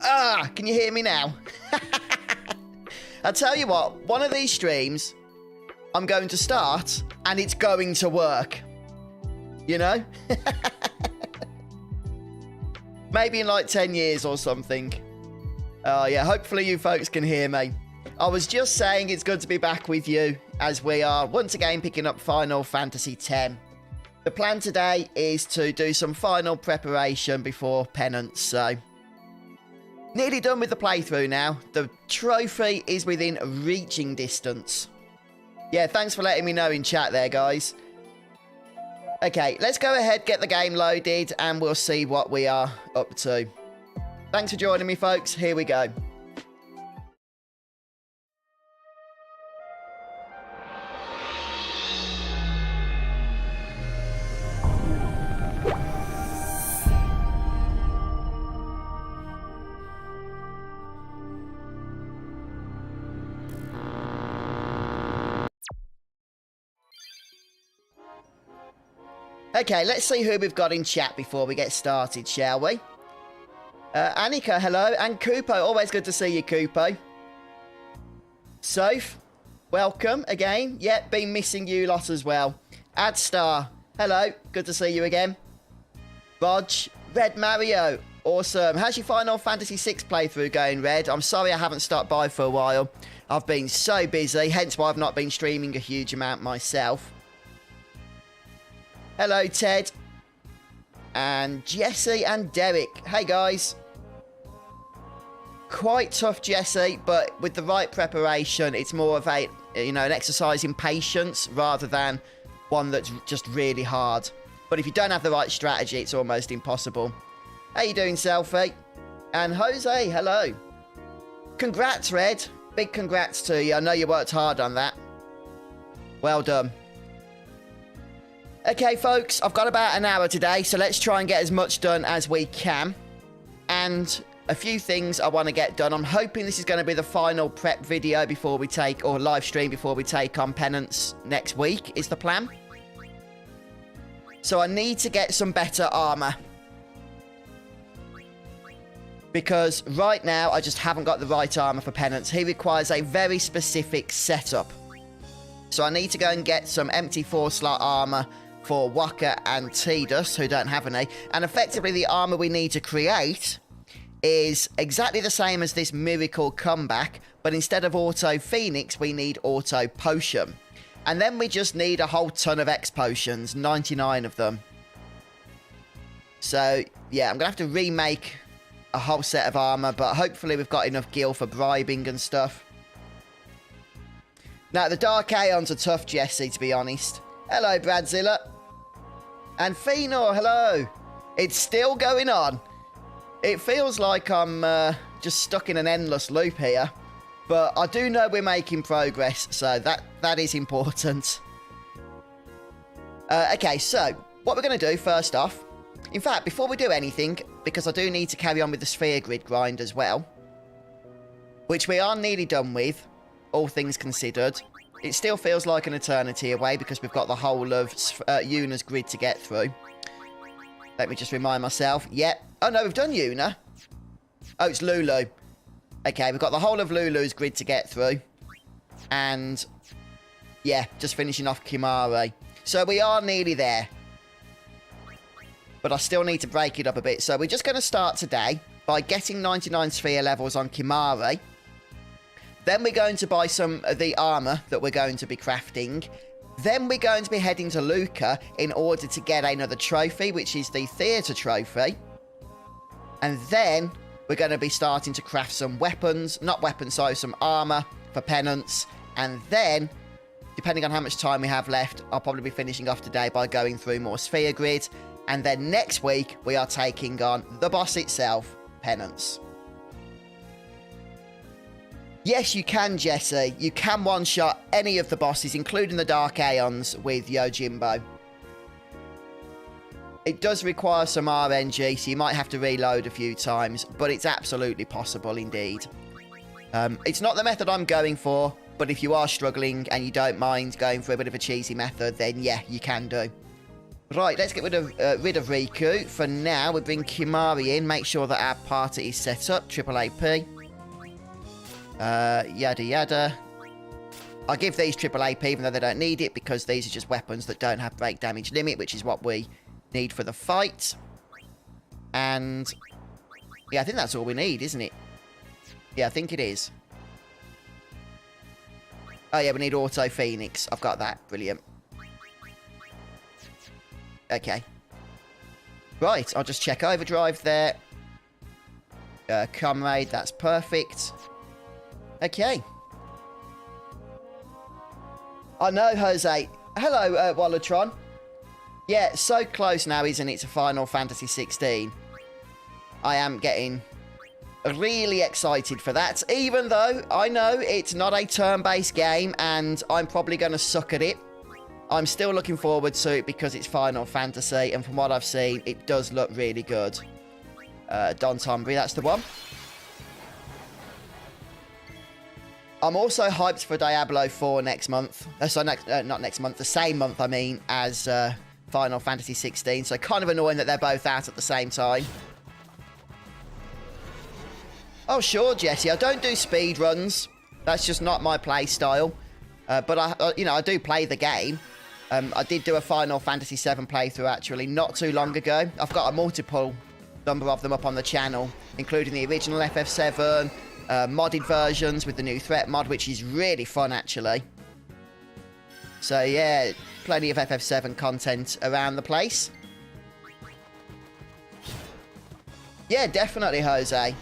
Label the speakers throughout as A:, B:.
A: Can you hear me now? I tell you what, one of these streams I'm going to start and it's going to work. You know? Maybe in like 10 years or something. Oh yeah, hopefully you folks can hear me. I was just saying it's good to be back with you as we are once again picking up Final Fantasy X. The plan today is to do some final preparation before Penance, so... Nearly done with the playthrough now. The trophy is within reaching distance. Yeah, thanks for letting me know in chat there, guys. Okay, let's go ahead, get the game loaded, and we'll see what we are up to. Thanks for joining me, folks. Here we go. Okay, let's see who we've got in chat before we get started, shall we? Annika, hello. And Kupo, always good to see you, Kupo. Soph, welcome again. Yep, been missing you lot as well. Adstar, hello. Good to see you again. Rog, Red Mario, awesome. How's your Final Fantasy VI playthrough going, Red? I'm sorry I haven't stopped by for a while. I've been so busy, hence why I've not been streaming a huge amount myself. Hello, Ted. And Jesse and Derek. Hey, guys. Quite tough, Jesse, but with the right preparation, it's more of a, an exercise in patience rather than one that's just really hard. But if you don't have the right strategy, it's almost impossible. How you doing, Selfie? And Jose, hello. Congrats, Red. Big congrats to you. I know you worked hard on that. Well done. Okay, folks, I've got about an hour today, so let's try and get as much done as we can. And a few things I want to get done. I'm hoping this is going to be the final prep video before we take, or live stream before we take on Penance next week, is the plan. So I need to get some better armor. Because right now, I just haven't got the right armor for Penance. He requires a very specific setup. So I need to go and get some empty 4-slot armor for Waka and Tidus, who don't have any. And effectively, the armor we need to create is exactly the same as this Miracle Comeback, but instead of Auto Phoenix, we need Auto Potion. And then we just need a whole ton of X Potions, 99 of them. So, yeah, I'm going to have to remake a whole set of armor, but hopefully we've got enough gil for bribing and stuff. Now, the Dark Aeons are tough, Jesse, to be honest. Hello, Bradzilla. And Phenor, hello. It's still going on. It feels like I'm just stuck in an endless loop here. But I do know we're making progress, so that is important. Okay, so what we're going to do first off... In fact, before we do anything, because I do need to carry on with the sphere grid grind as well, which we are nearly done with, all things considered. It still feels like an eternity away because we've got the whole of Yuna's grid to get through. Let me just remind myself. Yep. Oh, no, we've done Yuna. Oh, it's Lulu. Okay, we've got the whole of Lulu's grid to get through. And, yeah, just finishing off Kimahri. So we are nearly there. But I still need to break it up a bit. So we're just going to start today by getting 99 sphere levels on Kimahri. Then we're going to buy some of the armor that we're going to be crafting. Then we're going to be heading to Luca in order to get another trophy, which is the theatre trophy. And then we're going to be starting to craft some weapons. Not weapons, sorry, some armor for Penance. And then, depending on how much time we have left, I'll probably be finishing off today by going through more sphere grid. And then next week, we are taking on the boss itself, Penance. Yes, you can, Jesse. You can one-shot any of the bosses, including the Dark Aeons, with Yojimbo. It does require some RNG, so you might have to reload a few times, but it's absolutely possible indeed. It's not the method I'm going for, but if you are struggling and you don't mind going for a bit of a cheesy method, then yeah, you can do. Right, let's get rid of Riku. For now, we bring Kimari in. Make sure that our party is set up. Triple AP. Yada yada. I'll give these triple AP even though they don't need it, because these are just weapons that don't have break damage limit, which is what we need for the fight. And yeah, I think that's all we need, isn't it? Yeah, I think it is. Oh yeah, we need Auto Phoenix. I've got that. Brilliant. Okay. Right, I'll just check overdrive there. Comrade, that's perfect. Okay. I know, Jose. Hello, Wallatron. Yeah, so close now, isn't it, to Final Fantasy 16? I am getting really excited for that, even though I know it's not a turn-based game and I'm probably going to suck at it. I'm still looking forward to it because it's Final Fantasy, and from what I've seen, it does look really good. Don Tombury, that's the one. I'm also hyped for Diablo 4 next month. Not next month, the same month, I mean, as Final Fantasy 16. So kind of annoying that they're both out at the same time. Oh, sure, Jesse. I don't do speed runs. That's just not my play style. But I do play the game. I did do a Final Fantasy 7 playthrough actually not too long ago. I've got a multiple number of them up on the channel, including the original FF7, modded versions with the new threat mod, which is really fun actually. So yeah, plenty of FF7 content around the place. Yeah, definitely, Jose.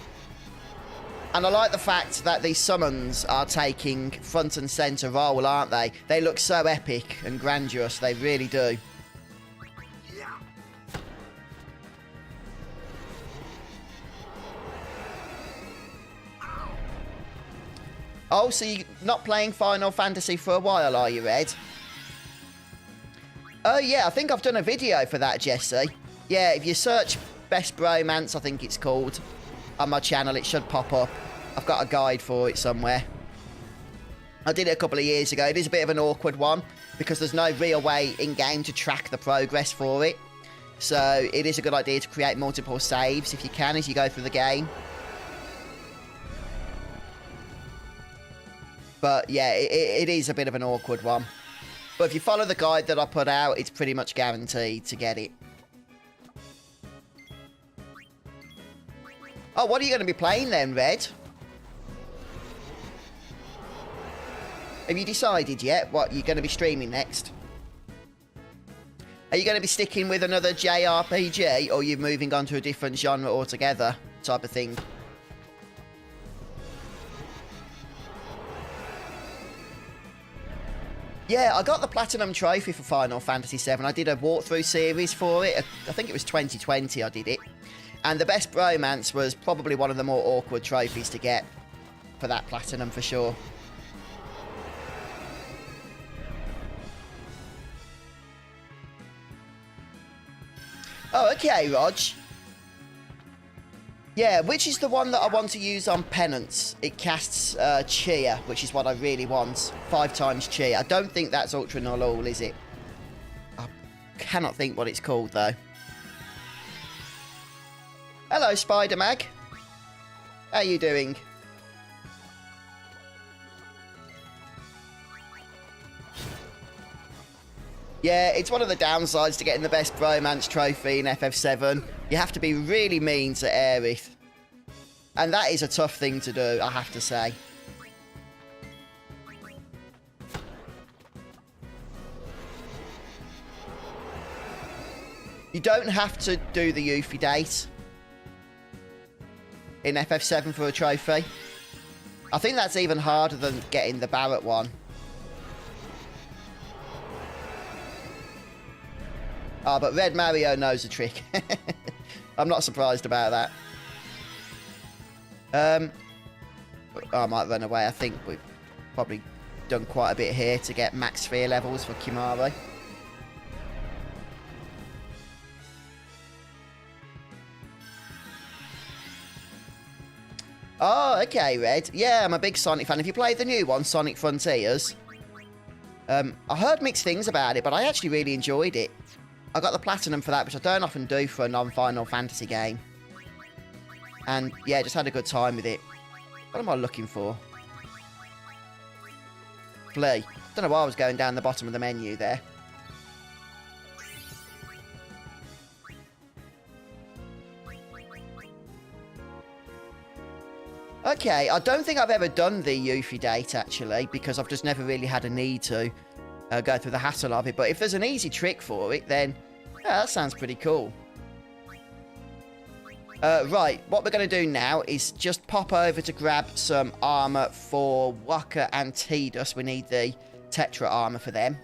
A: And I like the fact that these summons are taking front and centre role, aren't they? They look so epic and grandiose, they really do. Oh, so you're not playing Final Fantasy for a while, are you, Ed? Oh, yeah, I think I've done a video for that, Jesse. Yeah, if you search Best Bromance, I think it's called, on my channel, it should pop up. I've got a guide for it somewhere. I did it a couple of years ago. It is a bit of an awkward one, because there's no real way in-game to track the progress for it. So it is a good idea to create multiple saves, if you can, as you go through the game. But yeah, it is a bit of an awkward one. But if you follow the guide that I put out, it's pretty much guaranteed to get it. Oh, what are you going to be playing then, Red? Have you decided yet what you're going to be streaming next? Are you going to be sticking with another JRPG, or are you moving on to a different genre altogether type of thing? Yeah, I got the Platinum Trophy for Final Fantasy 7. I did a walkthrough series for it. I think it was 2020 I did it. And the Best Bromance was probably one of the more awkward trophies to get for that Platinum, for sure. Oh, okay, Rog. Yeah, which is the one that I want to use on Penance. It casts Cheer, which is what I really want. 5 times Cheer. I don't think that's Ultra Null All, is it? I cannot think what it's called, though. Hello, Spider-Mag. How you doing? Yeah, it's one of the downsides to getting the Best Bromance trophy in FF7. You have to be really mean to Aerith. And that is a tough thing to do, I have to say. You don't have to do the Yuffie date in FF7 for a trophy. I think that's even harder than getting the Barrett one. Oh, but Red Mario knows the trick. I'm not surprised about that. I might run away. I think we've probably done quite a bit here to get max sphere levels for Kimari. Oh, okay, Red. Yeah, I'm a big Sonic fan. Have you played the new one, Sonic Frontiers? I heard mixed things about it, but I actually really enjoyed it. I got the platinum for that, which I don't often do for a non-Final Fantasy game. And, yeah, just had a good time with it. What am I looking for? Flea. Don't know why I was going down the bottom of the menu there. Okay, I don't think I've ever done the Yuffie date, actually, because I've just never really had a need to go through the hassle of it. But if there's an easy trick for it, then yeah, that sounds pretty cool. Right, what we're going to do now is just pop over to grab some armour for Waka and Tidus. We need the Tetra armour for them.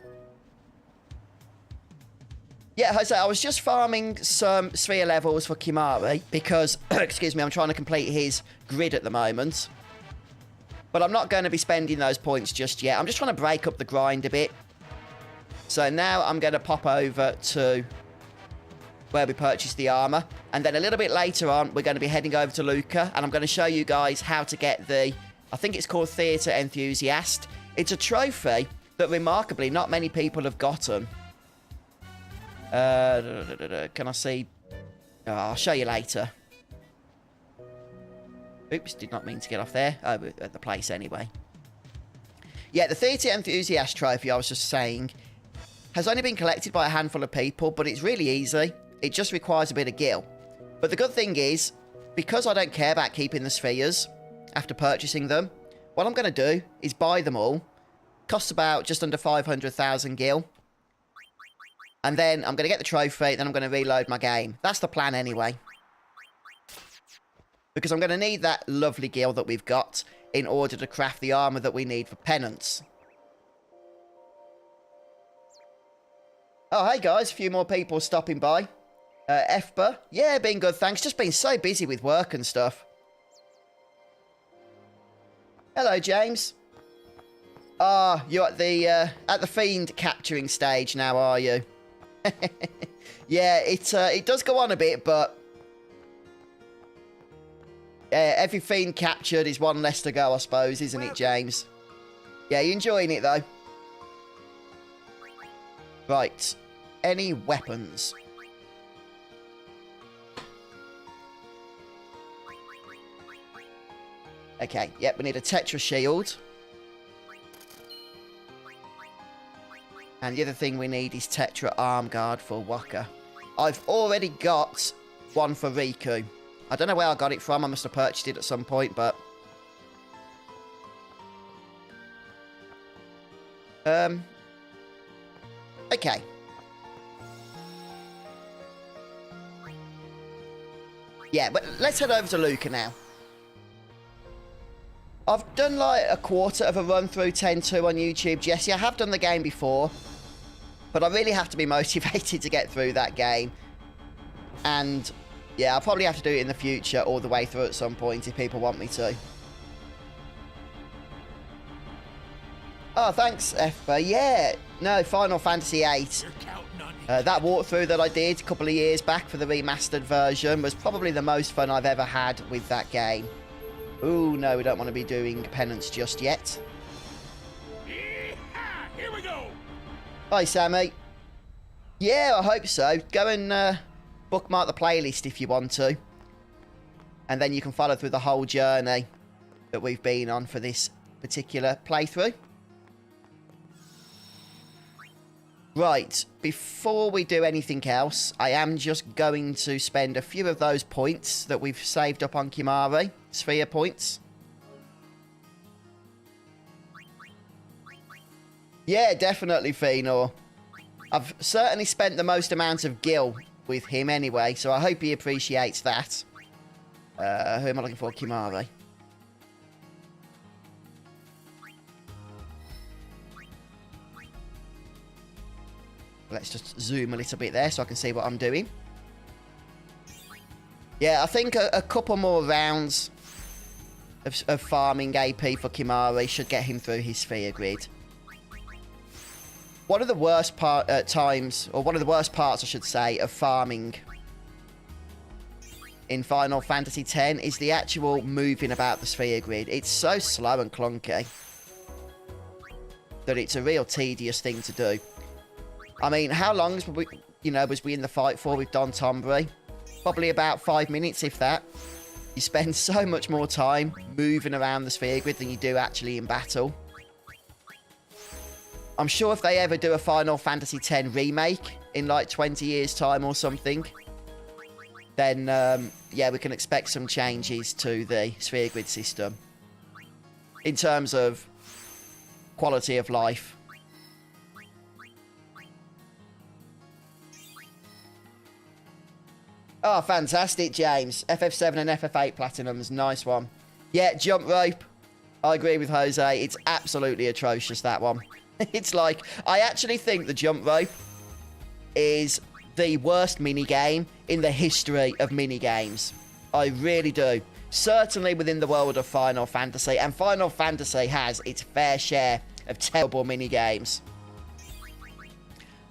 A: Yeah, Jose, I was just farming some sphere levels for Kimari because, excuse me, I'm trying to complete his grid at the moment. But I'm not going to be spending those points just yet. I'm just trying to break up the grind a bit. So now I'm going to pop over to where we purchased the armour. And then a little bit later on, we're going to be heading over to Luca. And I'm going to show you guys how to get the, I think it's called Theatre Enthusiast. It's a trophy that remarkably not many people have gotten. Can I see? Oh, I'll show you later. Oops, did not mean to get off there. Oh, we're at the place anyway. Yeah, the Theatre Enthusiast trophy, I was just saying, has only been collected by a handful of people, but it's really easy. It just requires a bit of gil. But the good thing is, because I don't care about keeping the spheres after purchasing them, what I'm going to do is buy them all. Costs about just under 500,000 gil. And then I'm going to get the trophy, then I'm going to reload my game. That's the plan anyway. Because I'm going to need that lovely gil that we've got in order to craft the armour that we need for penance. Oh, hey guys, a few more people stopping by. Efba, yeah, been good, thanks. Just been so busy with work and stuff. Hello, James. Ah, you're at the fiend capturing stage now, are you? Yeah, it does go on a bit, but every fiend captured is one less to go, I suppose, isn't it, James? Yeah, you enjoying it though? Right, any weapons? Okay, yep, we need a Tetra shield. And the other thing we need is Tetra arm guard for Waka. I've already got one for Riku. I don't know where I got it from. I must have purchased it at some point, but... Okay. Yeah, but let's head over to Luca now. I've done like a quarter of a run through 10-2 on YouTube, Jesse. I have done the game before, but I really have to be motivated to get through that game. And yeah, I'll probably have to do it in the future all the way through at some point if people want me to. Oh, thanks, Efba. Yeah, no, Final Fantasy VIII. That walkthrough that I did a couple of years back for the remastered version was probably the most fun I've ever had with that game. Ooh, no, we don't want to be doing penance just yet.
B: Here we go.
A: Hi, Sammy. Yeah, I hope so. Go and bookmark the playlist if you want to. And then you can follow through the whole journey that we've been on for this particular playthrough. Right, before we do anything else, I am just going to spend a few of those points that we've saved up on Kimari, sphere points. Yeah, definitely, Fenor. I've certainly spent the most amount of gil with him anyway, so I hope he appreciates that. Who am I looking for? Kimari. Let's just zoom a little bit there so I can see what I'm doing. Yeah, I think a couple more rounds of farming AP for Kimari should get him through his sphere grid. One of the worst one of the worst parts, I should say, of farming in Final Fantasy X is the actual moving about the sphere grid. It's so slow and clunky that it's a real tedious thing to do. I mean, how long you know, was we in the fight for with Don Tombury? Probably about 5 minutes, if that. You spend so much more time moving around the sphere grid than you do actually in battle. I'm sure if they ever do a Final Fantasy X remake in like 20 years' time or something, then, yeah, we can expect some changes to the sphere grid system in terms of quality of life. Oh, fantastic, James. FF7 and FF8 Platinums. Nice one. Yeah, jump rope. I agree with Jose. It's absolutely atrocious, that one. It's like, I actually think the jump rope is the worst minigame in the history of minigames. I really do. Certainly within the world of Final Fantasy. And Final Fantasy has its fair share of terrible minigames.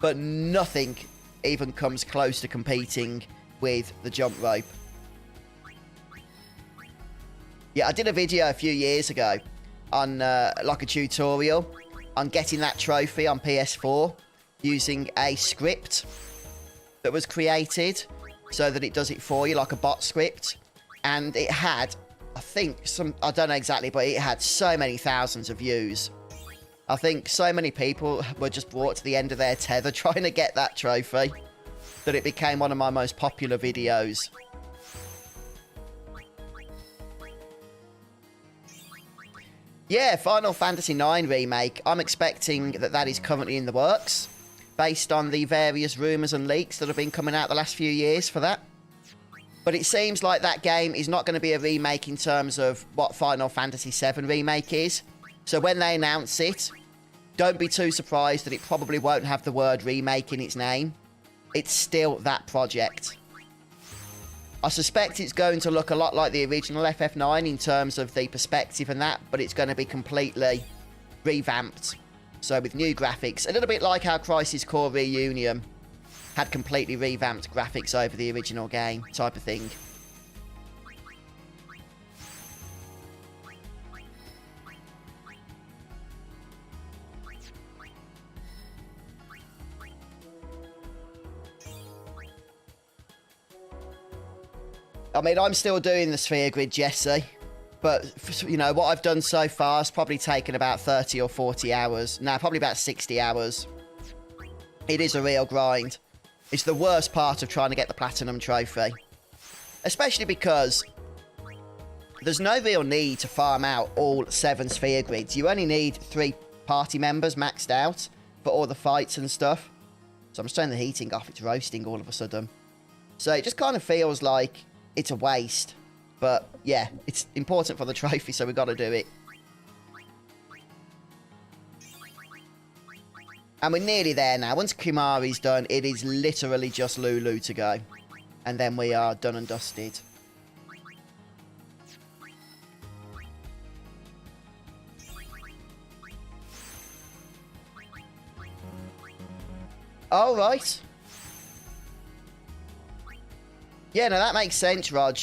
A: But nothing even comes close to competing with the jump rope. Yeah, I did a video a few years ago on like a tutorial on getting that trophy on PS4 using a script that was created so that it does it for you, like a bot script. And it had, I think, I don't know exactly, but it had so many thousands of views. I think so many people were just brought to the end of their tether trying to get that trophy that it became one of my most popular videos. Yeah, Final Fantasy IX Remake. I'm expecting that that is currently in the works, based on the various rumours and leaks that have been coming out the last few years for that. But it seems like that game is not going to be a remake in terms of what Final Fantasy VII Remake is. So when they announce it, don't be too surprised that it probably won't have the word remake in its name. It's still that project. I suspect it's going to look a lot like the original FF9 in terms of the perspective and that, but it's going to be completely revamped. So with new graphics, a little bit like how Crisis Core Reunion had completely revamped graphics over the original game type of thing. I mean, I'm still doing the sphere grid, Jesse. But, you know, what I've done so far has probably taken about 30 or 40 hours. Now, probably about 60 hours. It is a real grind. It's the worst part of trying to get the Platinum Trophy. Especially because there's no real need to farm out all 7 sphere grids. You only need 3 party members maxed out for all the fights and stuff. So I'm just turning the heating off. It's roasting all of a sudden. So it just kind of feels like it's a waste. But, yeah, it's important for the trophy, so we've got to do it. And we're nearly there now. Once Kimari's done, it is literally just Lulu to go. And then we are done and dusted. All right. Yeah, no, that makes sense, Rog.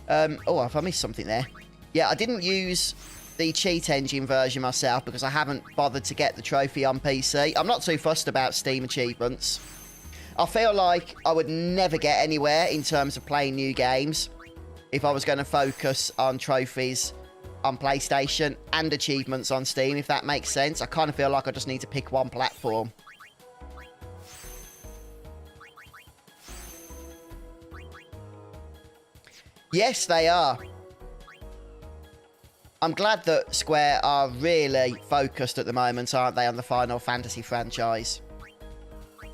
A: Oh, have I missed something there? Yeah, I didn't use the cheat engine version myself because I haven't bothered to get the trophy on PC. I'm not too fussed about Steam achievements. I feel like I would never get anywhere in terms of playing new games if I was going to focus on trophies on PlayStation and achievements on Steam, if that makes sense. I kind of feel like I just need to pick one platform. Yes, they are. I'm glad that Square are really focused at the moment, aren't they, on the Final Fantasy franchise.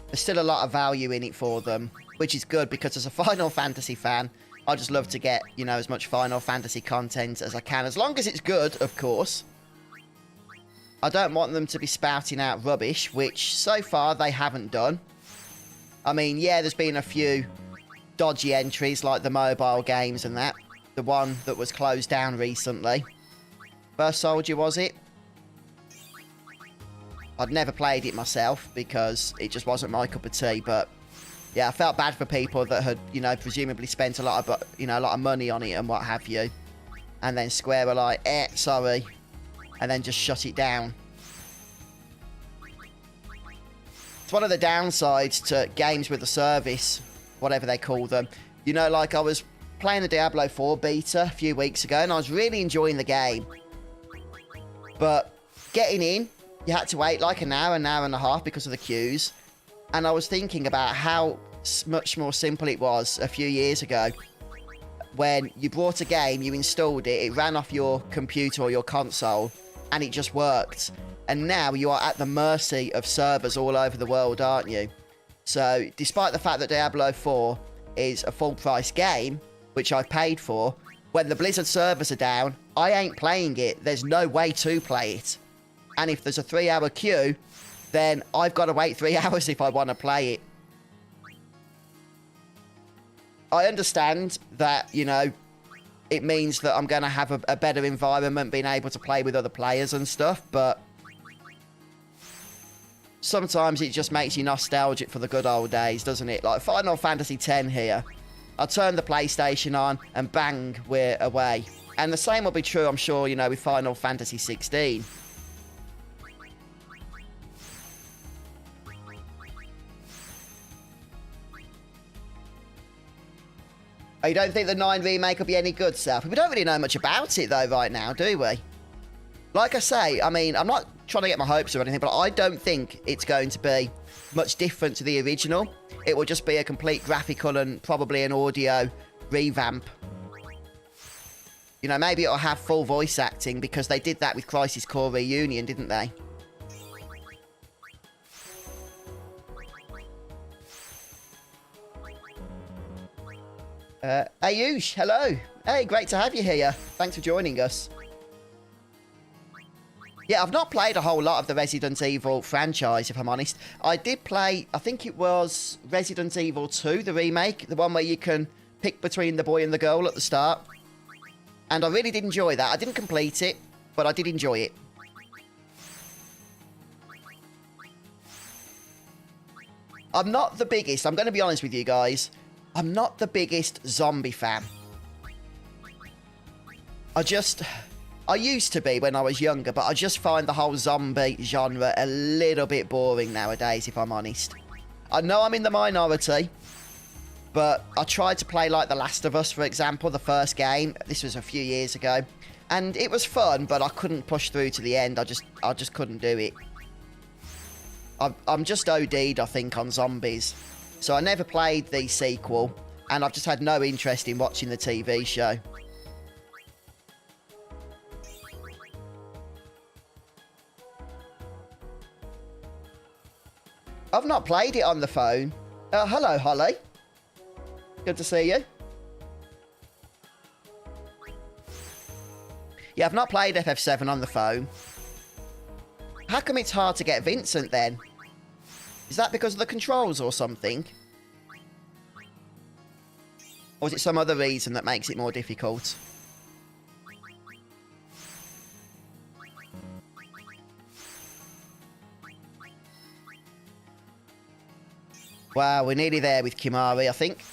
A: There's still a lot of value in it for them, which is good because as a Final Fantasy fan, I just love to get, you know, as much Final Fantasy content as I can, as long as it's good, of course. I don't want them to be spouting out rubbish, which so far they haven't done. I mean, yeah, there's been a few dodgy entries like the mobile games and that. The one that was closed down recently. First Soldier, was it? I'd never played it myself because it just wasn't my cup of tea, but yeah, I felt bad for people that had, you know, presumably spent a lot of, you know, a lot of money on it and what have you. And then Square were like, sorry. And then just shut it down. It's one of the downsides to games with a service, whatever they call them. You know, like I was playing the Diablo 4 beta a few weeks ago, and I was really enjoying the game. But getting in, you had to wait like an hour and a half because of the queues. And I was thinking about how much more simple it was a few years ago. When you brought a game, you installed it, it ran off your computer or your console, and it just worked. And now you are at the mercy of servers all over the world, aren't you? So, despite the fact that Diablo 4 is a full-price game, which I've paid for, when the Blizzard servers are down, I ain't playing it. There's no way to play it. And if there's a 3-hour queue, then I've got to wait 3 hours if I want to play it. I understand that, you know, it means that I'm going to have a better environment being able to play with other players and stuff, but sometimes it just makes you nostalgic for the good old days, doesn't it? Like Final Fantasy X here. I'll turn the PlayStation on and bang, we're away. And the same will be true, I'm sure, you know, with Final Fantasy 16. Oh, you don't think the 9 remake will be any good, Seth? We don't really know much about it, though, right now, do we? Like I say, I mean, I'm not trying to get my hopes or anything, but I don't think it's going to be much different to the original. It will just be a complete graphical and probably an audio revamp. You know, maybe it'll have full voice acting, because they did that with Crisis Core Reunion, didn't they? Ayush, hello. Hey, great to have you here. Thanks for joining us. Yeah, I've not played a whole lot of the Resident Evil franchise, if I'm honest. I did play, I think it was Resident Evil 2, the remake, the one where you can pick between the boy and the girl at the start. And I really did enjoy that. I didn't complete it, but I did enjoy it. I'm not the biggest, I'm going to be honest with you guys. I'm not the biggest zombie fan. I used to be when I was younger, but I just find the whole zombie genre a little bit boring nowadays, if I'm honest. I know I'm in the minority, but I tried to play like The Last of Us, for example, the first game. This was a few years ago. And it was fun, but I couldn't push through to the end. I just couldn't do it. I'm just OD'd, I think, on zombies. So I never played the sequel, and I've just had no interest in watching the TV show. I've not played it on the phone. Hello, Holly. Good to see you. Yeah, I've not played FF7 on the phone. How come it's hard to get Vincent, then? Is that because of the controls or something? Or is it some other reason that makes it more difficult? Wow, we're nearly there with Kimari, I think.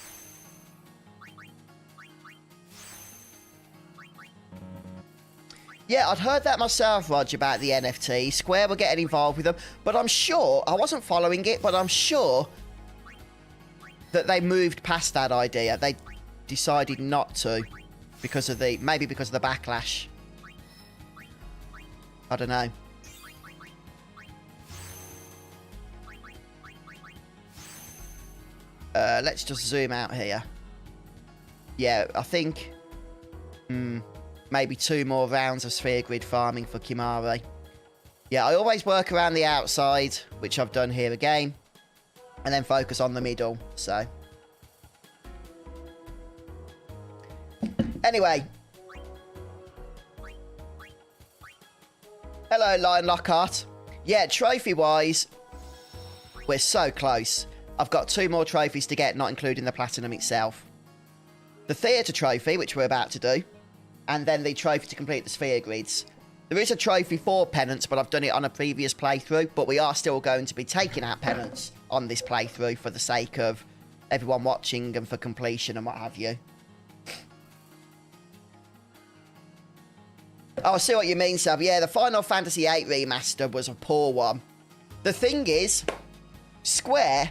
A: Yeah, I'd heard that myself, Rog, about the NFT. Square were getting involved with them. But I'm sure, I wasn't following it, but I'm sure that they moved past that idea. They decided not to because of the, maybe because of the backlash. I don't know. Let's just zoom out here. Yeah, I think maybe 2 more rounds of sphere grid farming for Kimari. Yeah, I always work around the outside, which I've done here again, and then focus on the middle, so. Anyway. Hello, Lion Lockhart. Yeah, trophy-wise, we're so close. I've got 2 more trophies to get, not including the platinum itself. The theatre trophy, which we're about to do, and then the trophy to complete the sphere grids. There is a trophy for penance, but I've done it on a previous playthrough, but we are still going to be taking out penance on this playthrough for the sake of everyone watching and for completion and what have you. Oh, I see what you mean, Sav. Yeah, the Final Fantasy VIII remaster was a poor one. The thing is, Square,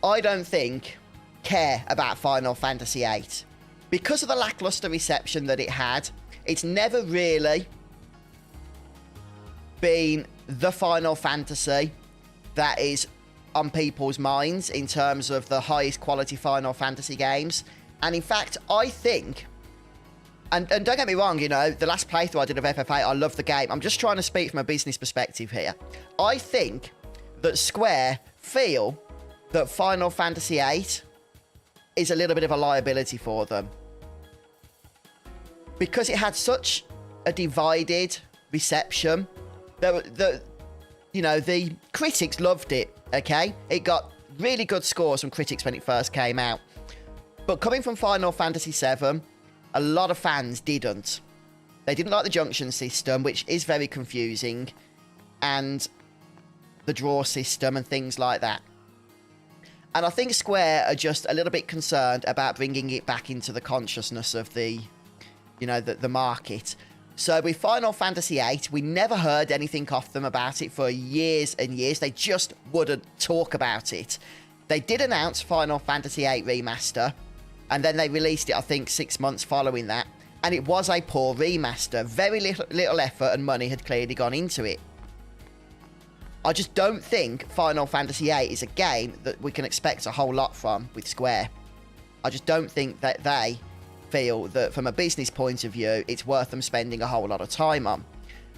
A: I don't think, care about Final Fantasy VIII. Because of the lackluster reception that it had, it's never really been the Final Fantasy that is on people's minds in terms of the highest quality Final Fantasy games. And in fact, I think, and don't get me wrong, you know, the last playthrough I did of FF8, I love the game. I'm just trying to speak from a business perspective here. I think that Square feel that Final Fantasy VIII is a little bit of a liability for them. Because it had such a divided reception, you know, the critics loved it, okay? It got really good scores from critics when it first came out. But coming from Final Fantasy VII, a lot of fans didn't. They didn't like the junction system, which is very confusing, and the draw system and things like that. And I think Square are just a little bit concerned about bringing it back into the consciousness of the, you know, the market. So with Final Fantasy VIII, we never heard anything off them about it for years and years. They just wouldn't talk about it. They did announce Final Fantasy VIII Remaster, and then they released it, I think, 6 months following that. And it was a poor remaster. Very little effort and money had clearly gone into it. I just don't think Final Fantasy VIII is a game that we can expect a whole lot from with Square. I just don't think that they feel that from a business point of view, it's worth them spending a whole lot of time on.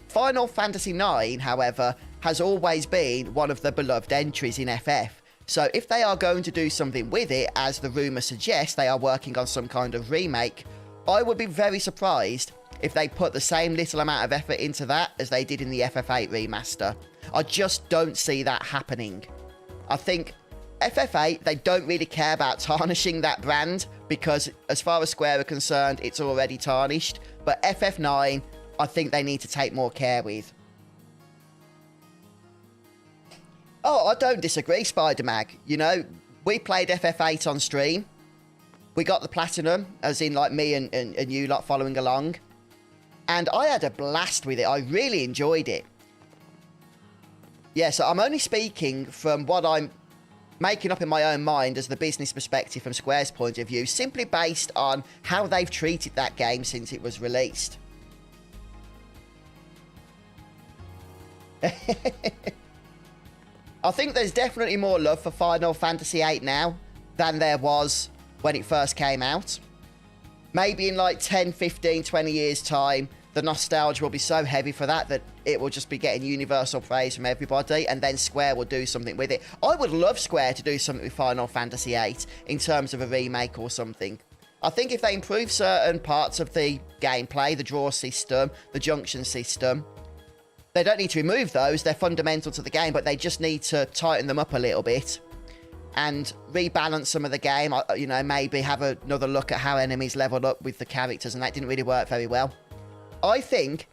A: Final Fantasy IX, however, has always been one of the beloved entries in FF. So if they are going to do something with it, as the rumour suggests, they are working on some kind of remake, I would be very surprised if they put the same little amount of effort into that as they did in the FF8 remaster. I just don't see that happening. I think FF8, they don't really care about tarnishing that brand, because as far as Square are concerned, it's already tarnished. But FF9, I think they need to take more care with. Oh, I don't disagree, Spider-Mag. You know, we played FF8 on stream. We got the platinum, as in like me and you lot following along. And I had a blast with it. I really enjoyed it. Yeah, so I'm only speaking from what I'm making up in my own mind as the business perspective from Square's point of view, simply based on how they've treated that game since it was released. I think there's definitely more love for Final Fantasy VIII now than there was when it first came out. Maybe in like 10, 15, 20 years' time, the nostalgia will be so heavy for that that it will just be getting universal praise from everybody, and then Square will do something with it. I would love Square to do something with Final Fantasy VIII in terms of a remake or something. I think if they improve certain parts of the gameplay, the draw system, the junction system, they don't need to remove those. They're fundamental to the game, but they just need to tighten them up a little bit and rebalance some of the game. You know, maybe have another look at how enemies leveled up with the characters, and that didn't really work very well. I think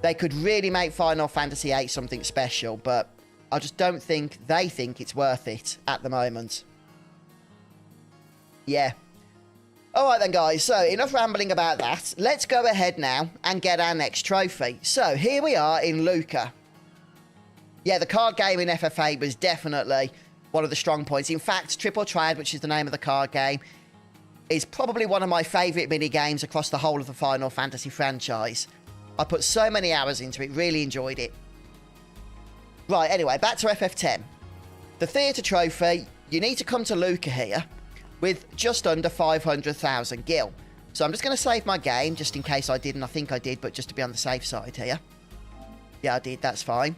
A: they could really make Final Fantasy VIII something special, but I just don't think they think it's worth it at the moment. Yeah. Alright then, guys, so enough rambling about that. Let's go ahead now and get our next trophy. So here we are in Luca. Yeah, the card game in FF8 was definitely one of the strong points. In fact, Triple Triad, which is the name of the card game, is probably one of my favourite mini-games across the whole of the Final Fantasy franchise. I put so many hours into it, really enjoyed it. Right, anyway, back to FF10. The Theatre Trophy, you need to come to Luca here with just under 500,000 gil. So I'm just going to save my game, just in case I didn't. I think I did, but just to be on the safe side here. Yeah, I did, that's fine.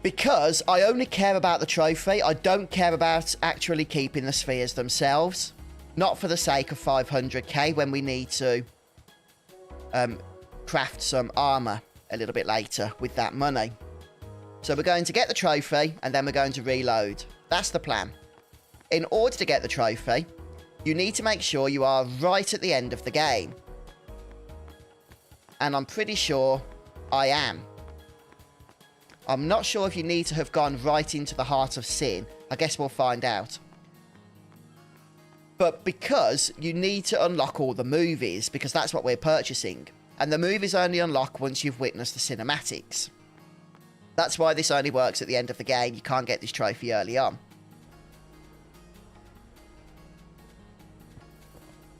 A: Because I only care about the trophy, I don't care about actually keeping the spheres themselves. Not for the sake of 500k when we need to craft some armour a little bit later with that money. So we're going to get the trophy and then we're going to reload. That's the plan. In order to get the trophy, you need to make sure you are right at the end of the game. And I'm pretty sure I am. I'm not sure if you need to have gone right into the heart of sin. I guess we'll find out. But because you need to unlock all the movies, because that's what we're purchasing. And the movies only unlock once you've witnessed the cinematics. That's why this only works at the end of the game. You can't get this trophy early on.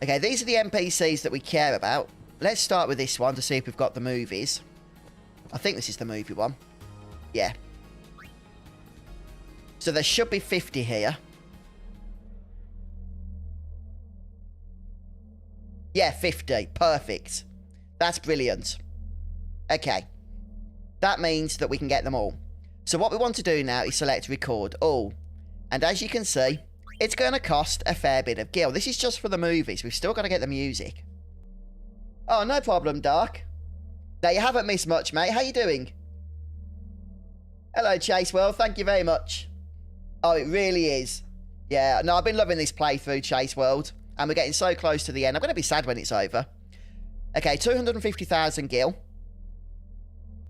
A: Okay, these are the NPCs that we care about. Let's start with this one to see if we've got the movies. I think this is the movie one. Yeah. So there should be 50 here. Yeah, 50. Perfect. That's brilliant. Okay. That means that we can get them all. So what we want to do now is select record all. And as you can see, it's going to cost a fair bit of gil. This is just for the movies. We've still got to get the music. Oh, no problem, Dark. Now, you haven't missed much, mate. How you doing? Hello, Chase World. Thank you very much. Oh, it really is. Yeah, no, I've been loving this playthrough, Chase World. And we're getting so close to the end. I'm going to be sad when it's over. Okay, 250,000 gil.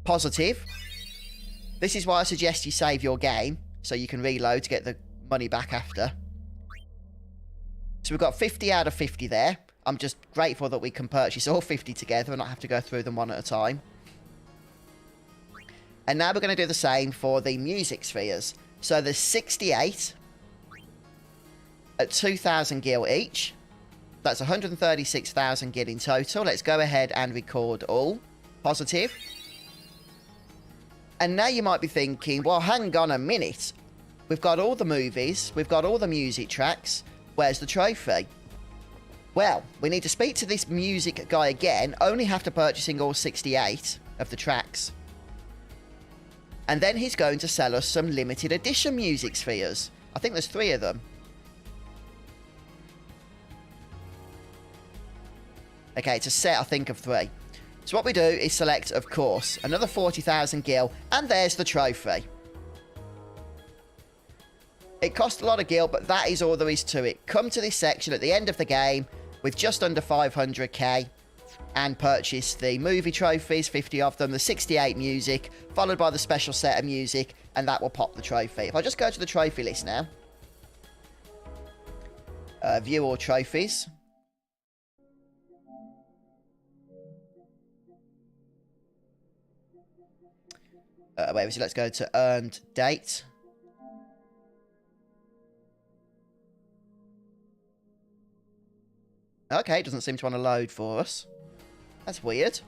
A: Positive. This is why I suggest you save your game, so you can reload to get the money back after. So we've got 50 out of 50 there. I'm just grateful that we can purchase all 50 together and not have to go through them one at a time. And now we're going to do the same for the music spheres. So there's 68 at 2,000 gil each. That's 136,000 gil in total. Let's go ahead and record all. Positive. And now you might be thinking, well, hang on a minute. We've got all the movies. We've got all the music tracks. Where's the trophy? Well, we need to speak to this music guy again, only after purchasing all 68 of the tracks. And then he's going to sell us some limited edition music spheres. I think there's 3 of them. Okay, it's a set, I think, of 3. So what we do is select, of course, another 40,000 gil, and there's the trophy. It cost a lot of gil, but that is all there is to it. Come to this section at the end of the game with just under 500k and purchase the movie trophies, 50 of them, the 68 music, followed by the special set of music, and that will pop the trophy. If I just go to the trophy list now, view all trophies. Where is it? Let's go to earned date. Okay, it doesn't seem to want to load for us. That's weird.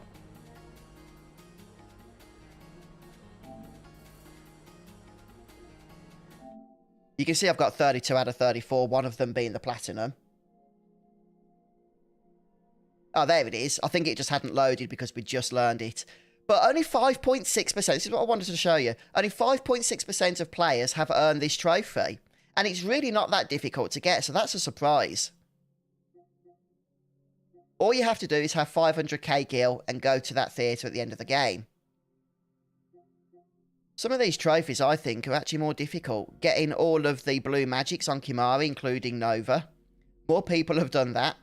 A: You can see I've got 32 out of 34, one of them being the platinum. Oh, there it is. I think it just hadn't loaded because we just learned it. But only 5.6%, this is what I wanted to show you. Only 5.6% of players have earned this trophy. And it's really not that difficult to get, so that's a surprise. All you have to do is have 500k gil and go to that theatre at the end of the game. Some of these trophies, I think, are actually more difficult. Getting all of the blue magics on Kimari, including Nova. More people have done that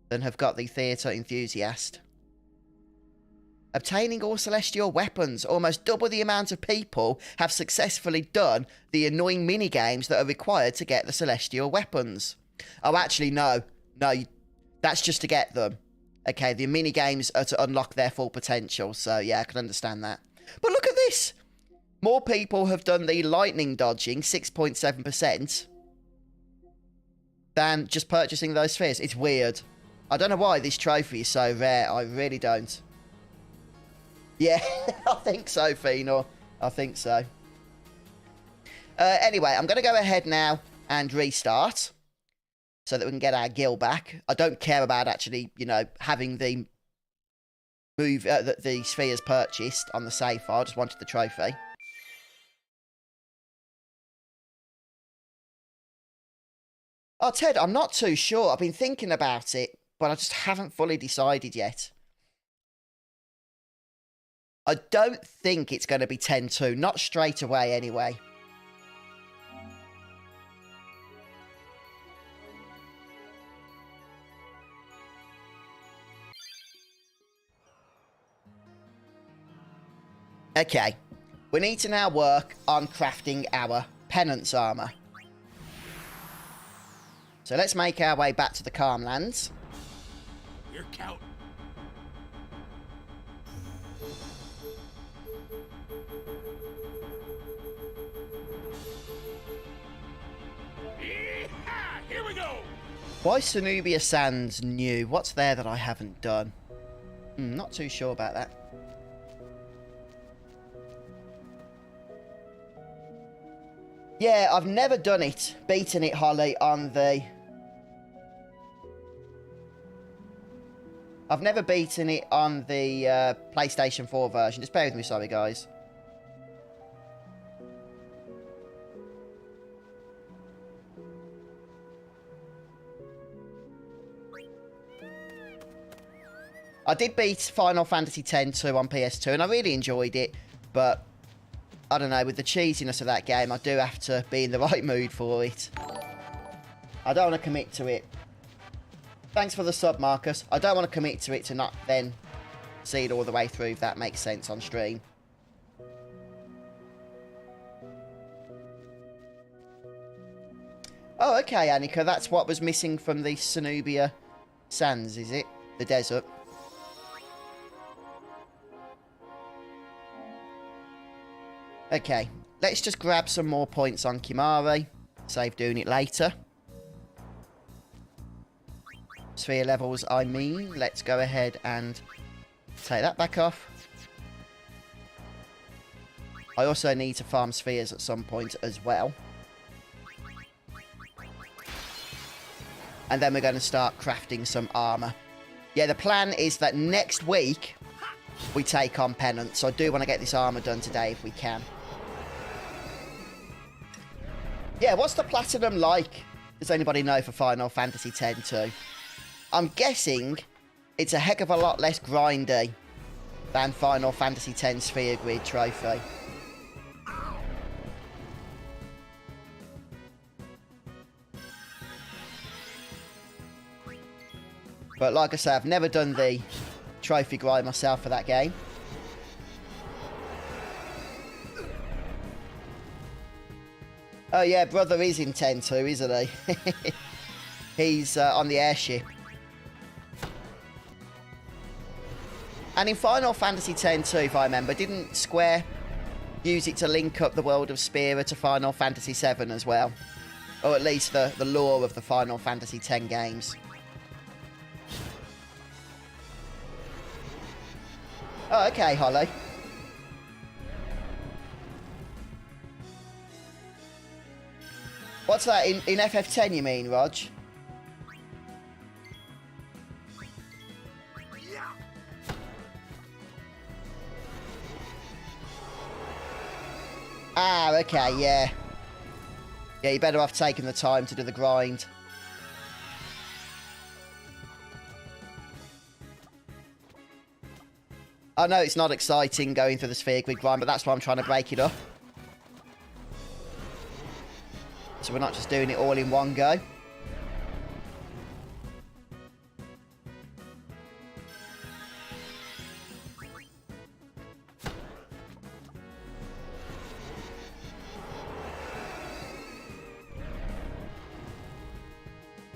A: than have got the theatre Enthusiast. Obtaining all celestial weapons. Almost double the amount of people have successfully done the annoying mini-games that are required to get the celestial weapons. Oh, actually, no. No, that's just to get them. Okay, the mini-games are to unlock their full potential. So, yeah, I can understand that. But look at this. More people have done the lightning dodging, 6.7%, than just purchasing those spheres. It's weird. I don't know why this trophy is so rare. I really don't. Yeah, I think so, Phenor. I think so. Anyway, I'm going to go ahead now and restart so that we can get our gil back. I don't care about actually, you know, having the the spheres purchased on the save file. I just wanted the trophy. Oh, Ted, I'm not too sure. I've been thinking about it, but I just haven't fully decided yet. I don't think it's going to be 10-2. Not straight away, anyway. Okay. We need to now work on crafting our penance armor. So let's make our way back to the Calmlands.
B: Your count.
A: Why Cenobia Sands new? What's there that I haven't done? Not too sure about that. Yeah, I've never done it. Beaten it, Holly, on the... I've never beaten it on the PlayStation 4 version. Just bear with me, sorry, guys. I did beat Final Fantasy X-2 on PS2, and I really enjoyed it, but I don't know, with the cheesiness of that game, I do have to be in the right mood for it. I don't want to commit to it. Thanks for the sub, Marcus. I don't want to commit to it to not then see it all the way through, if that makes sense on stream. Oh, okay, Annika, that's what was missing from the Cenobia Sands, is it? The desert. Okay, let's just grab some more points on Kimari. Save doing it later. Sphere levels, I mean. Let's go ahead and take that back off. I also need to farm spheres at some point as well. And then we're going to start crafting some armour. Yeah, the plan is that next week we take on Penance. So I do want to get this armour done today if we can. Yeah, what's the platinum like? Does anybody know for Final Fantasy X-2? I'm guessing it's a heck of a lot less grindy than Final Fantasy X Sphere Grid Trophy. But like I say, I've never done the trophy grind myself for that game. Oh yeah, brother is in 10-2, isn't he? He's on the airship. And in Final Fantasy X-2, if I remember, didn't Square use it to link up the world of Spira to Final Fantasy VII as well? Or at least the lore of the Final Fantasy X games. Oh, okay, Holly. What's that? In FF10, you mean, Rog? Ah, okay, yeah. Yeah, you better have taken the time to do the grind. I know it's not exciting going through the sphere grid grind, but that's why I'm trying to break it up. So we're not just doing it all in one go.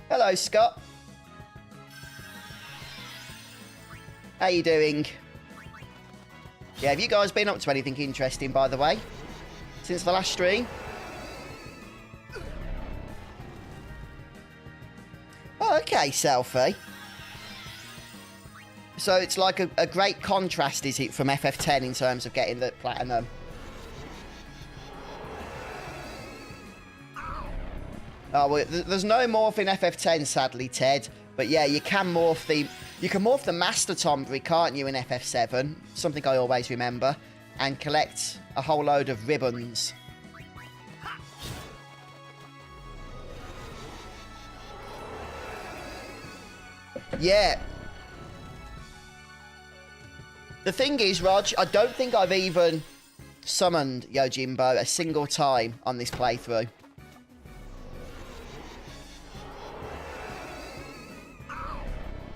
A: Hello, Scott. How you doing? Yeah, have you guys been up to anything interesting, by the way, since the last stream? Oh, okay, Selfie. So it's like a great contrast, is it, from FF10 in terms of getting the platinum? Oh, well, there's no morph in FF10, sadly, Ted. But yeah, you can morph the Master Tombury, can't you, in FF7? Something I always remember. And collect a whole load of ribbons. Yeah. The thing is, Rog, I don't think I've even summoned Yojimbo a single time on this playthrough.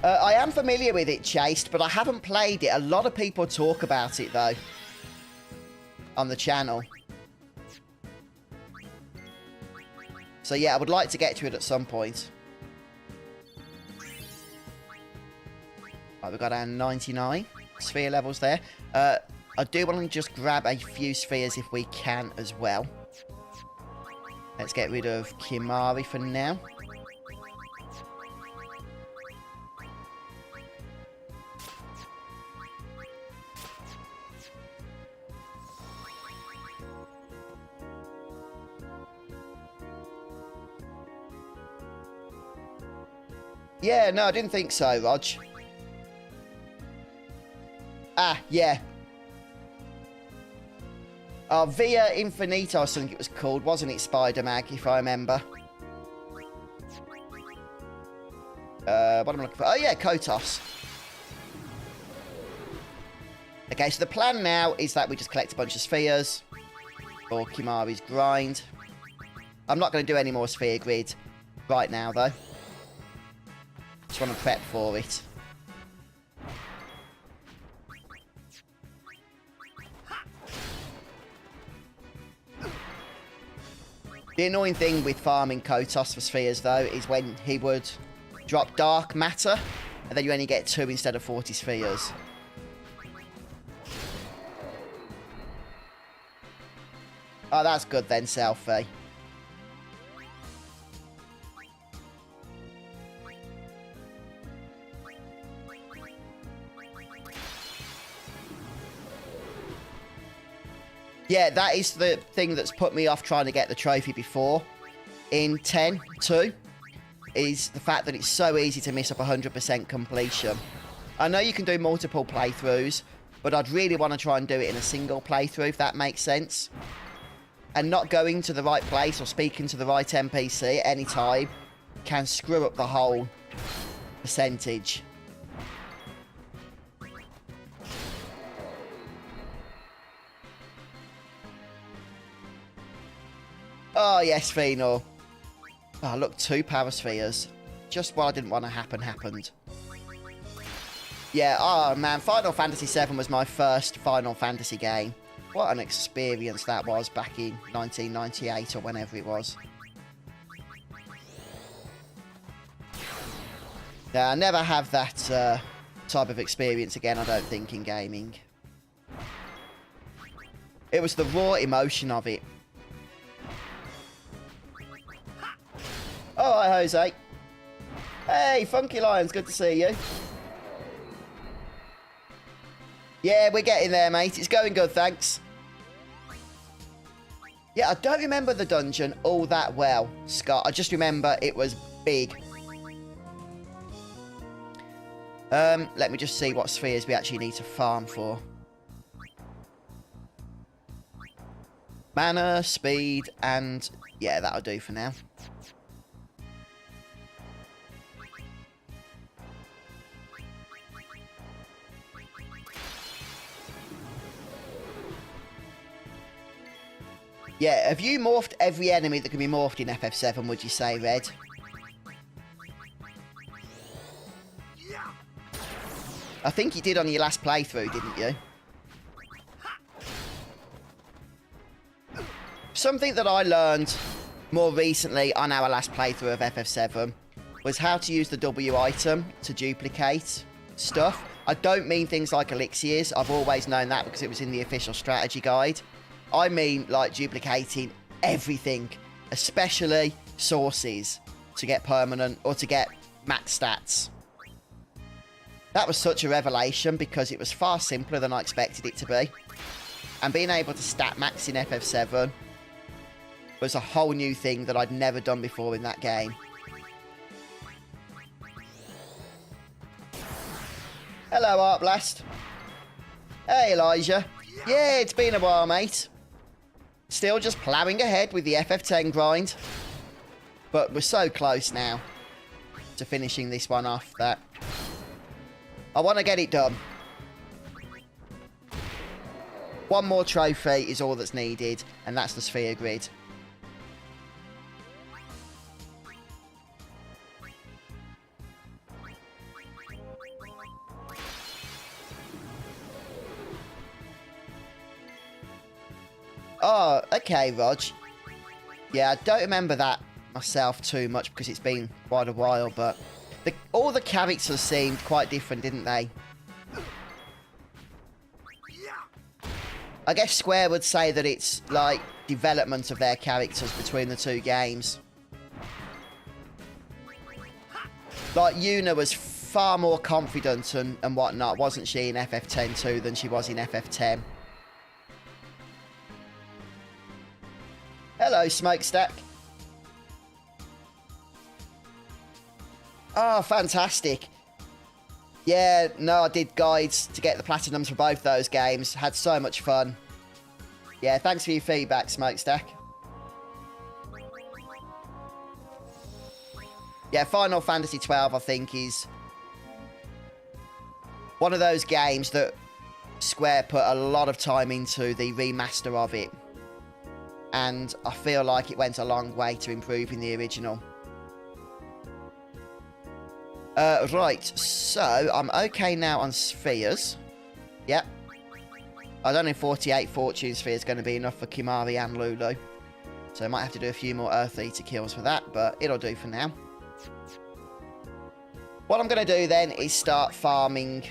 A: I am familiar with it, Chased, but I haven't played it. A lot of people talk about it, though, on the channel. So, yeah, I would like to get to it at some point. Right, we've got our 99 sphere levels there. I do want to just grab a few spheres if we can as well. Let's get rid of Kimari for now. Yeah, no, I didn't think so, Rog. Ah, yeah. Oh, Via Infinita, I think it was called, wasn't it, Spider-Mag, if I remember? What am I looking for? Oh, yeah, Kotos. Okay, so the plan now is that we just collect a bunch of spheres for Kimari's grind. I'm not going to do any more sphere grid right now, though. Just want to prep for it. The annoying thing with farming Kotos for spheres, though, is when he would drop Dark Matter, and then you only get 2 instead of 40 spheres. Oh, that's good then, Selfie. Yeah, that is the thing that's put me off trying to get the trophy before in 10.2, is the fact that it's so easy to miss up 100% completion. I know you can do multiple playthroughs, but I'd really want to try and do it in a single playthrough, if that makes sense. And not going to the right place or speaking to the right NPC at any time can screw up the whole percentage. Oh, yes, Phenol. Oh, look, 2 power spheres. Just what I didn't want to happen happened. Yeah, oh, man, Final Fantasy VII was my first Final Fantasy game. What an experience that was back in 1998 or whenever it was. Yeah, I'll never have that type of experience again, I don't think, in gaming. It was the raw emotion of it. Oh, hi, Jose. Hey, Funky Lions, good to see you. Yeah, we're getting there, mate. It's going good, thanks. Yeah, I don't remember the dungeon all that well, Scott. I just remember it was big. Let me just see what spheres we actually need to farm for. Mana, speed, and... yeah, that'll do for now. Yeah, have you morphed every enemy that can be morphed in FF7, would you say, Red? I think you did on your last playthrough, didn't you? Something that I learned more recently on our last playthrough of FF7 was how to use the W item to duplicate stuff. I don't mean things like elixirs. I've always known that because it was in the official strategy guide. I mean, like, duplicating everything, especially sources, to get permanent or to get max stats. That was such a revelation because it was far simpler than I expected it to be. And being able to stat max in FF7 was a whole new thing that I'd never done before in that game. Hello, Art Blast. Hey, Elijah. Yeah, it's been a while, mate. Still just ploughing ahead with the FF10 grind. But we're so close now to finishing this one off that I want to get it done. One more trophy is all that's needed, and that's the sphere grid. Oh, okay, Rog. Yeah, I don't remember that myself too much because it's been quite a while, but all the characters seemed quite different, didn't they? I guess Square would say that it's like development of their characters between the two games. Like, Yuna was far more confident and whatnot, wasn't she, in FF10 too than she was in FF10. Hello, Smokestack. Oh, fantastic. Yeah, no, I did guides to get the platinums for both those games. Had so much fun. Yeah, thanks for your feedback, Smokestack. Yeah, Final Fantasy 12, I think, is one of those games that Square put a lot of time into the remaster of it. And I feel like it went a long way to improving the original. Right, so I'm okay now on spheres. Yep. I don't know if 48 fortune spheres is going to be enough for Kimari and Lulu. So I might have to do a few more Earth Eater kills for that, but it'll do for now. What I'm going to do then is start farming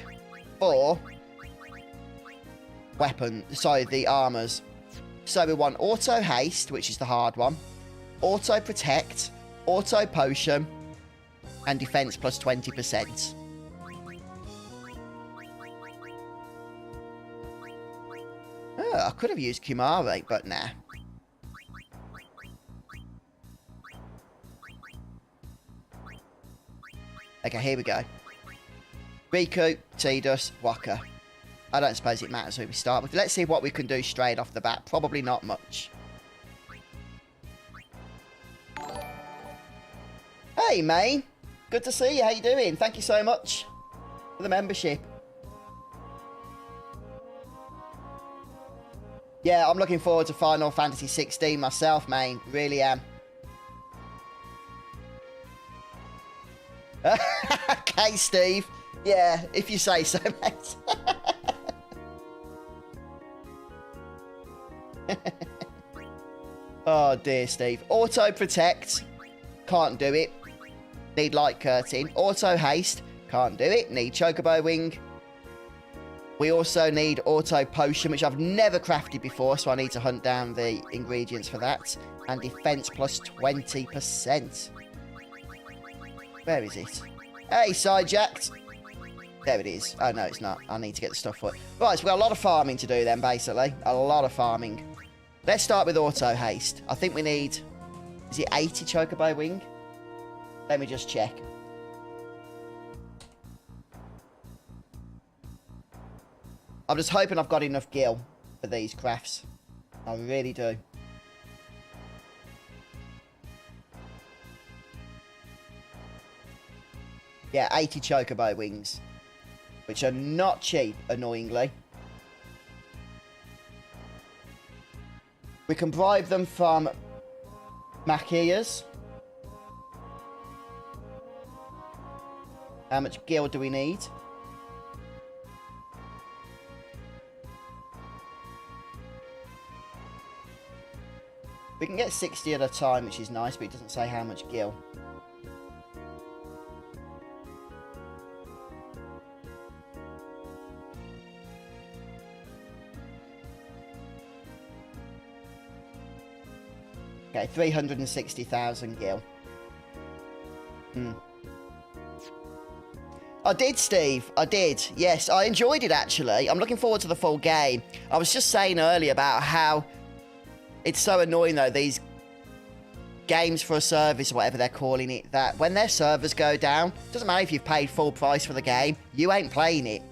A: for the armors. So we want Auto Haste, which is the hard one, Auto Protect, Auto Potion, and Defense plus 20%. Oh, I could have used Kimari, but nah. Okay, here we go. Riku, Tidus, Waka. I don't suppose it matters who we start with. Let's see what we can do straight off the bat. Probably not much. Hey, Maine. Good to see you. How you doing? Thank you so much for the membership. Yeah, I'm looking forward to Final Fantasy 16 myself, Maine. Really am. Okay, Steve. Yeah, if you say so, mate. Oh, dear, Steve. Auto Protect. Can't do it. Need Light Curtain. Auto Haste. Can't do it. Need Chocobo Wing. We also need Auto Potion, which I've never crafted before, so I need to hunt down the ingredients for that. And Defense plus 20%. Where is it? Hey, Sidejacked. There it is. Oh, no, it's not. I need to get the stuff for it. Right, so we've got a lot of farming to do then, basically. A lot of farming. Let's start with Auto Haste. I think we need... Is it 80 Chocobo Wing? Let me just check. I'm just hoping I've got enough gil for these crafts. I really do. Yeah, 80 Chocobo Wings. Which are not cheap, annoyingly. We can bribe them from Machias. How much gil do we need? We can get 60 at a time, which is nice, but it doesn't say how much gil. Okay, 360,000 gil. I did, Steve. I did. Yes, I enjoyed it, actually. I'm looking forward to the full game. I was just saying earlier about how it's so annoying, though, these games for a service, or whatever they're calling it, that when their servers go down, doesn't matter if you've paid full price for the game, you ain't playing it.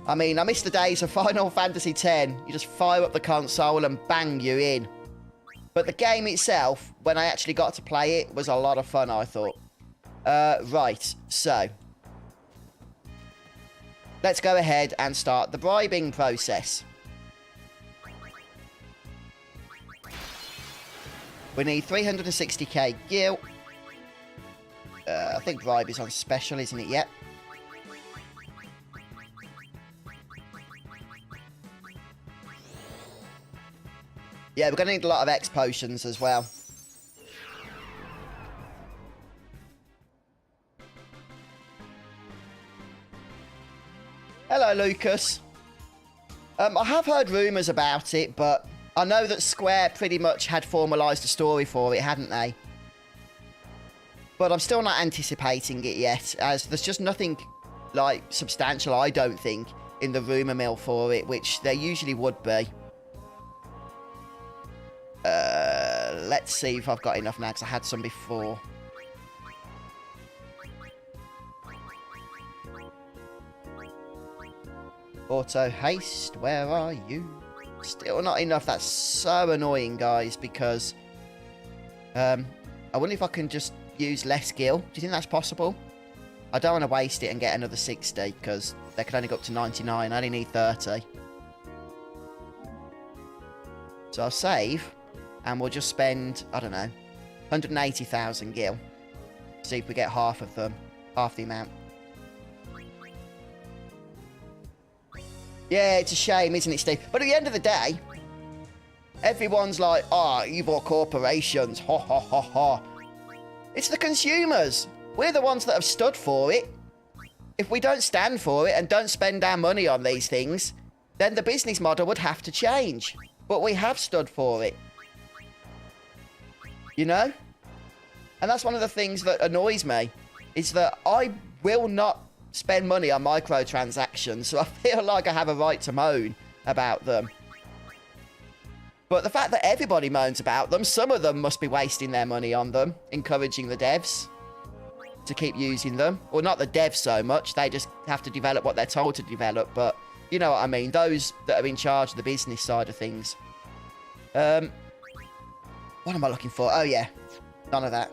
A: I mean, I miss the days of Final Fantasy X. You just fire up the console and bang, you're in. But the game itself, when I actually got to play it, was a lot of fun, I thought. Right, so. Let's go ahead and start the bribing process. We need 360k gil. I think bribe is on special, isn't it? Yep. Yeah, we're going to need a lot of X potions as well. Hello, Lucas. I have heard rumours about it, but I know that Square pretty much had formalised a story for it, hadn't they? But I'm still not anticipating it yet, as there's just nothing, like, substantial, I don't think, in the rumour mill for it, which there usually would be. Let's see if I've got enough now, because I had some before. Auto haste, where are you? Still not enough. That's so annoying, guys, because I wonder if I can just use less skill. Do you think that's possible? I don't want to waste it and get another 60 because they can only go up to 99. I only need 30. So I'll save and we'll just spend, I don't know, 180,000 gil. See if we get half of them, half the amount. Yeah, it's a shame, isn't it, Steve? But at the end of the day, everyone's like, oh, evil corporations, ha ha ha ha. It's the consumers. We're the ones that have stood for it. If we don't stand for it and don't spend our money on these things, then the business model would have to change. But we have stood for it. You know? And that's one of the things that annoys me, is that I will not spend money on microtransactions, so I feel like I have a right to moan about them. But the fact that everybody moans about them, some of them must be wasting their money on them, encouraging the devs to keep using them. Or not the devs so much, they just have to develop what they're told to develop, but you know what I mean, those that are in charge of the business side of things. What am I looking for? Oh yeah, none of that.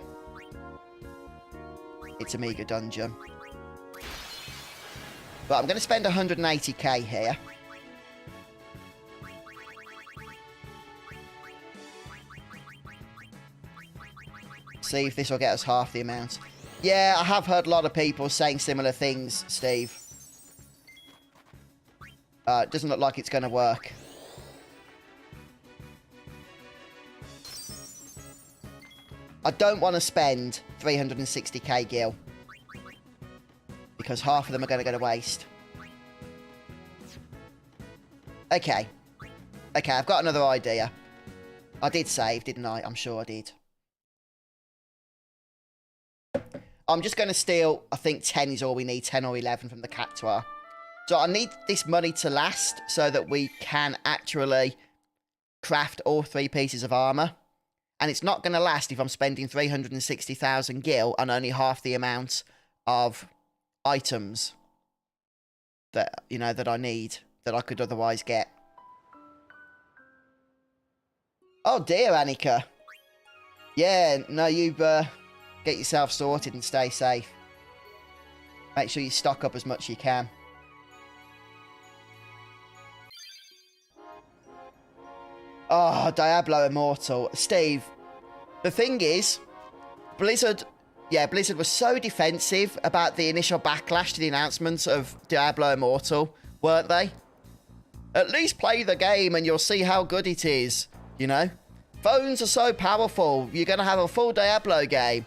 A: It's Amiga Dungeon. But I'm going to spend 180k here. See if this will get us half the amount. Yeah, I have heard a lot of people saying similar things, Steve. It doesn't look like it's going to work. I don't want to spend 360k gil. Because half of them are going to go to waste. Okay. Okay, I've got another idea. I did save, didn't I? I'm sure I did. I'm just going to steal, I think 10 is all we need. 10 or 11 from the Cactuar. So I need this money to last so that we can actually craft all 3 pieces of armor. And it's not going to last if I'm spending 360,000 gil on only half the amount of items that, you know, that I need, that I could otherwise get. Oh dear, Annika. Yeah, no, you get yourself sorted and stay safe. Make sure you stock up as much as you can. Oh, Diablo Immortal. Steve, the thing is, Blizzard was so defensive about the initial backlash to the announcements of Diablo Immortal, weren't they? At least play the game and you'll see how good it is, you know? Phones are so powerful, you're going to have a full Diablo game.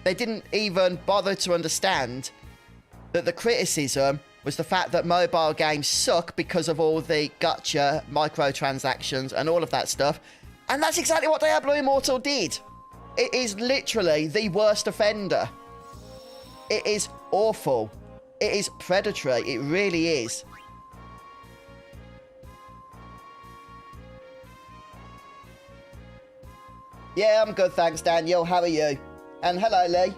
A: They didn't even bother to understand that the criticism was the fact that mobile games suck because of all the gacha, microtransactions and all of that stuff. And that's exactly what Diablo Immortal did. It is literally the worst offender. It is awful. It is predatory. It really is. Yeah, I'm good, thanks, Daniel. How are you? And hello, Lee.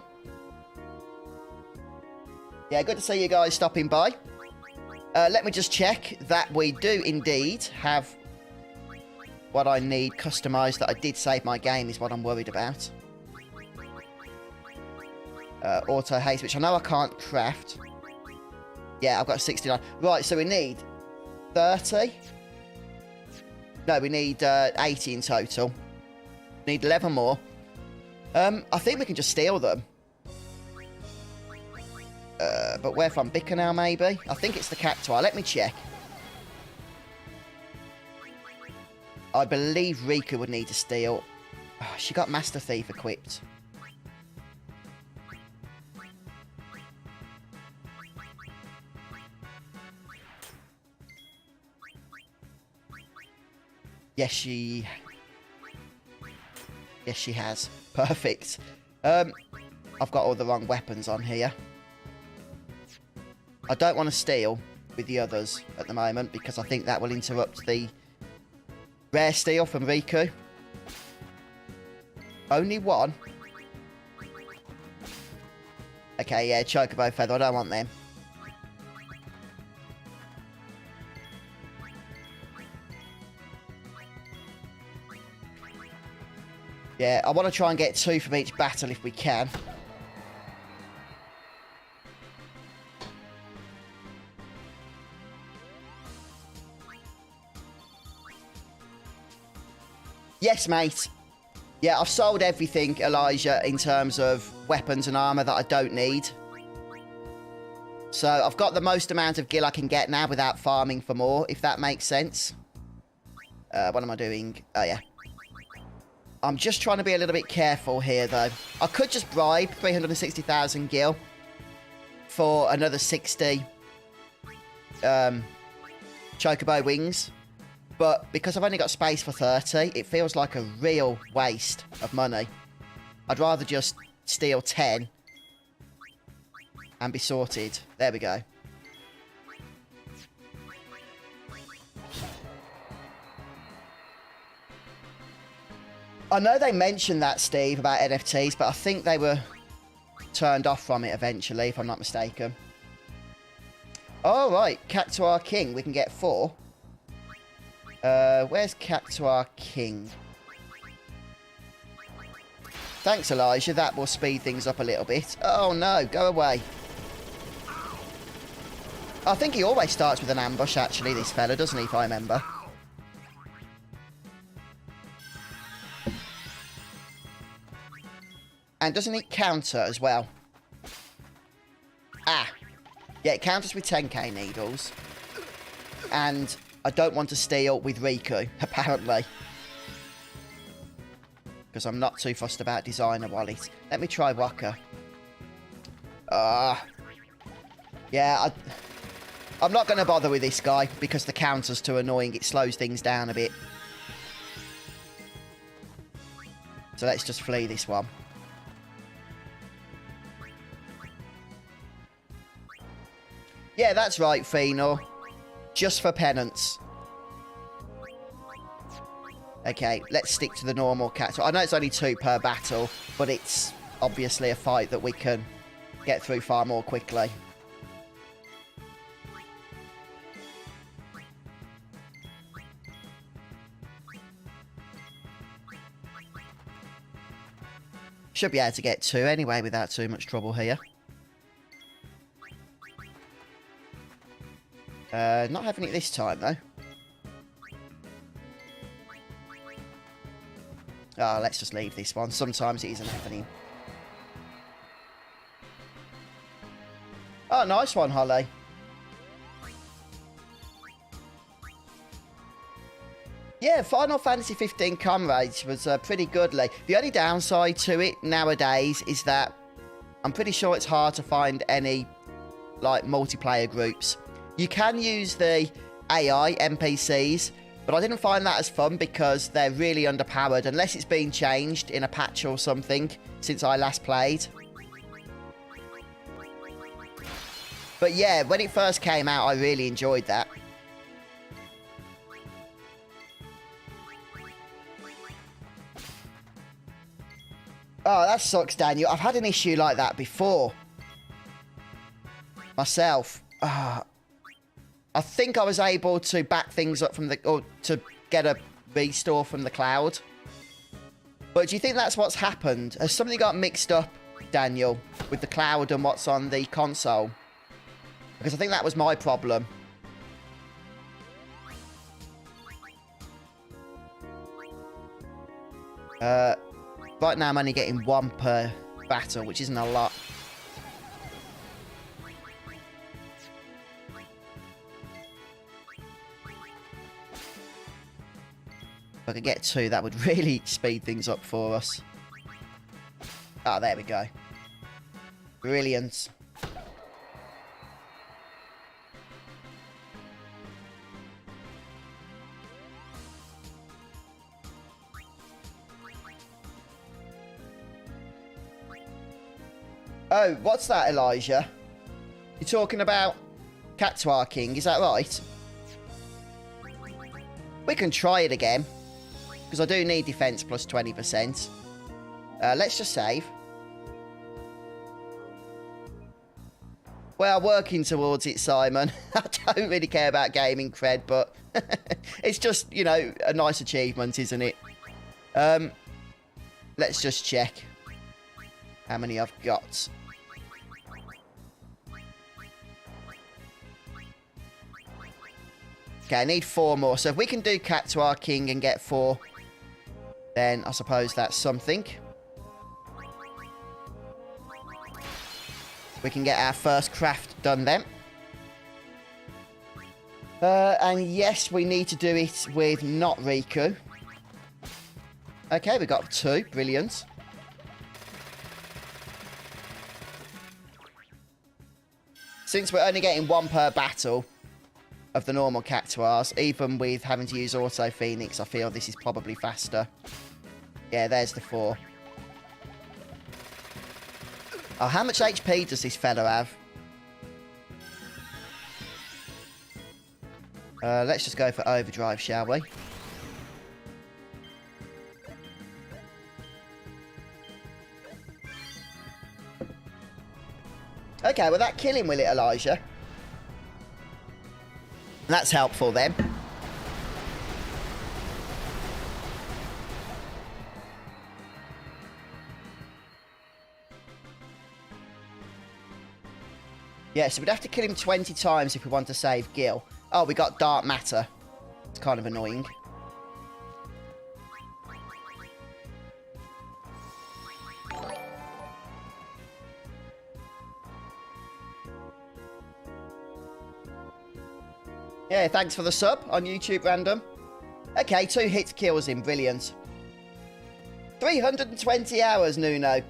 A: Yeah, good to see you guys stopping by. Let me just check that we do indeed have what I need customised, that I did save my game is what I'm worried about. Auto haste, which I know I can't craft. Yeah, I've got 69. Right, so we need 30. No, we need 80 in total. Need 11 more. I think we can just steal them. But where from? Bicker now, maybe? I think it's the Cactuar. Let me check. I believe Riku would need to steal. Oh, she got Master Thief equipped. Yes, she has. Perfect. I've got all the wrong weapons on here. I don't want to steal with the others at the moment because I think that will interrupt the rare steal from Riku. Only one. Okay, yeah, Chocobo Feather. I don't want them. Yeah, I want to try and get 2 from each battle if we can. Yes, mate. Yeah, I've sold everything, Elijah, in terms of weapons and armour that I don't need. So I've got the most amount of gil I can get now without farming for more, if that makes sense. What am I doing? Oh, yeah. I'm just trying to be a little bit careful here, though. I could just bribe 360,000 gil for another 60 chocobo wings. But because I've only got space for 30, it feels like a real waste of money. I'd rather just steal 10 and be sorted. There we go. I know they mentioned that, Steve, about NFTs, but I think they were turned off from it eventually, if I'm not mistaken. Oh, right. Cactuar King. We can get 4. Where's Cactuar King? Thanks, Elijah. That will speed things up a little bit. Oh, no. Go away. I think he always starts with an ambush, actually, this fella, doesn't he, if I remember? And doesn't it counter as well? Ah. Yeah, it counters with 10k needles. And I don't want to steal with Riku, apparently. Because I'm not too fussed about designer wallet. Let me try Waka. Yeah, I'm not going to bother with this guy because the counter's too annoying. It slows things down a bit. So let's just flee this one. Yeah, that's right, Fenor. Just for penance. Okay, let's stick to the normal cat. I know it's only 2 per battle, but it's obviously a fight that we can get through far more quickly. Should be able to get 2 anyway without too much trouble here. Not having it this time, though. Ah, let's just leave this one. Sometimes it isn't happening. Oh, nice one, Holly. Yeah, Final Fantasy 15 Comrades was pretty goodly. The only downside to it nowadays is that I'm pretty sure it's hard to find any, like, multiplayer groups. You can use the AI NPCs, but I didn't find that as fun because they're really underpowered, unless it's been changed in a patch or something since I last played. But yeah, when it first came out, I really enjoyed that. Oh, that sucks, Daniel. I've had an issue like that before. Myself. I think I was able to back things up from the... or to get a restore from the cloud. But do you think that's what's happened? Has something got mixed up, Daniel, with the cloud and what's on the console? Because I think that was my problem. Right now I'm only getting 1 per battle, which isn't a lot. If I could get 2, that would really speed things up for us. Ah, there we go. Brilliant. Oh, what's that, Elijah? You're talking about Cactuar King, is that right? We can try it again. Because I do need defense plus 20%. Let's just save. Well, working towards it, Simon. I don't really care about gaming cred, but it's just, you know, a nice achievement, isn't it? Let's just check how many I've got. Okay, I need 4 more. So if we can do Cat to our King and get 4, then I suppose that's something. We can get our first craft done then. And yes, we need to do it with not Riku. Okay, we got 2. Brilliant. Since we're only getting 1 per battle of the normal Cactuars, even with having to use Auto Phoenix, I feel this is probably faster. Yeah, there's the 4. Oh, how much HP does this fella have? Let's just go for overdrive, shall we? Okay, well that kill him, will it, Elijah? That's helpful then. Yeah, so we'd have to kill him 20 times if we want to save Gil. Oh, we got Dark Matter. It's kind of annoying. Yeah, thanks for the sub on YouTube, Random. Okay, 2 hits kills him. Brilliant. 320 hours, Nuno.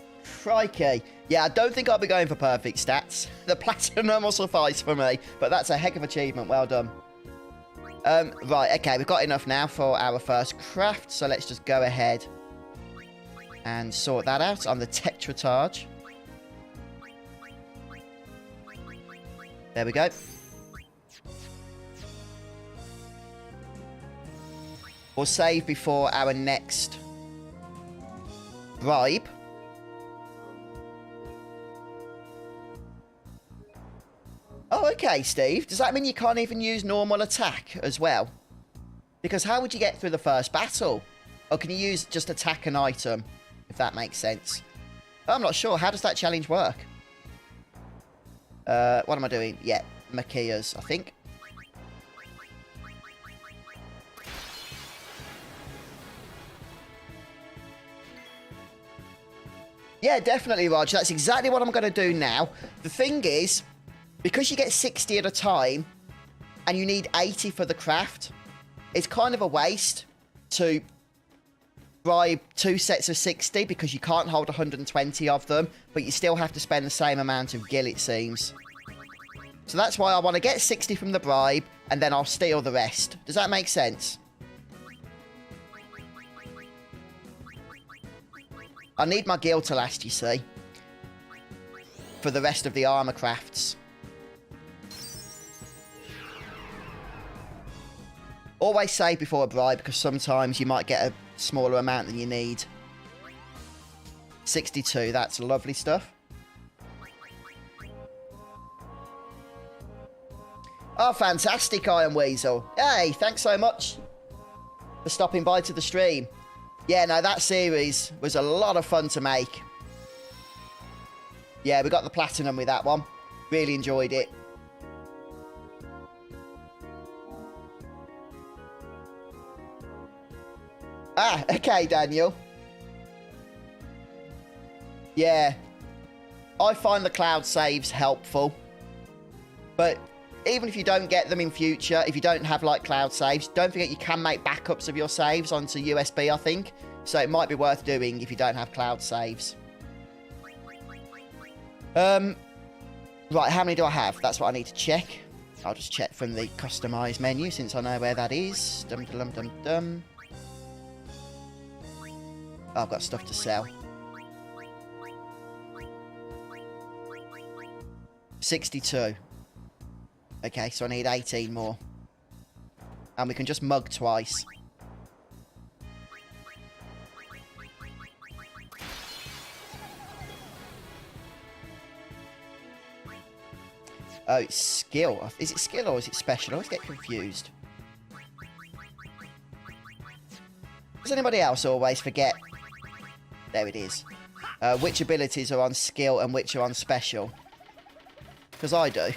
A: Crikey. Yeah, I don't think I'll be going for perfect stats. The platinum will suffice for me, but that's a heck of achievement. Well done. Right, okay, we've got enough now for our first craft, so let's just go ahead and sort that out on the Tetratarge. There we go. We'll save before our next bribe. Oh, okay, Steve. Does that mean you can't even use normal attack as well? Because how would you get through the first battle? Or can you use just attack an item, if that makes sense? I'm not sure. How does that challenge work? What am I doing? Yeah, Makia's, I think. Yeah, definitely, Roger. That's exactly what I'm going to do now. The thing is, because you get 60 at a time, and you need 80 for the craft, it's kind of a waste to bribe 2 sets of 60, because you can't hold 120 of them, but you still have to spend the same amount of gil, it seems. So that's why I want to get 60 from the bribe, and then I'll steal the rest. Does that make sense? I need my gil to last, you see, for the rest of the armor crafts. Always save before a bribe, because sometimes you might get a smaller amount than you need. 62, that's lovely stuff. Oh, fantastic, Iron Weasel. Hey, thanks so much for stopping by to the stream. Yeah, no, that series was a lot of fun to make. Yeah, we got the platinum with that one. Really enjoyed it. Ah, okay, Daniel. Yeah. I find the cloud saves helpful. But even if you don't get them in future, if you don't have, like, cloud saves, don't forget you can make backups of your saves onto USB, I think. So it might be worth doing if you don't have cloud saves. Right, how many do I have? That's what I need to check. I'll just check from the customize menu since I know where that is. Dum dum dum dum. Oh, I've got stuff to sell. 62. Okay, so I need 18 more. And we can just mug twice. Oh, it's skill. Is it skill or is it special? I always get confused. Does anybody else always forget There it is. Which abilities are on skill and which are on special? Because I do.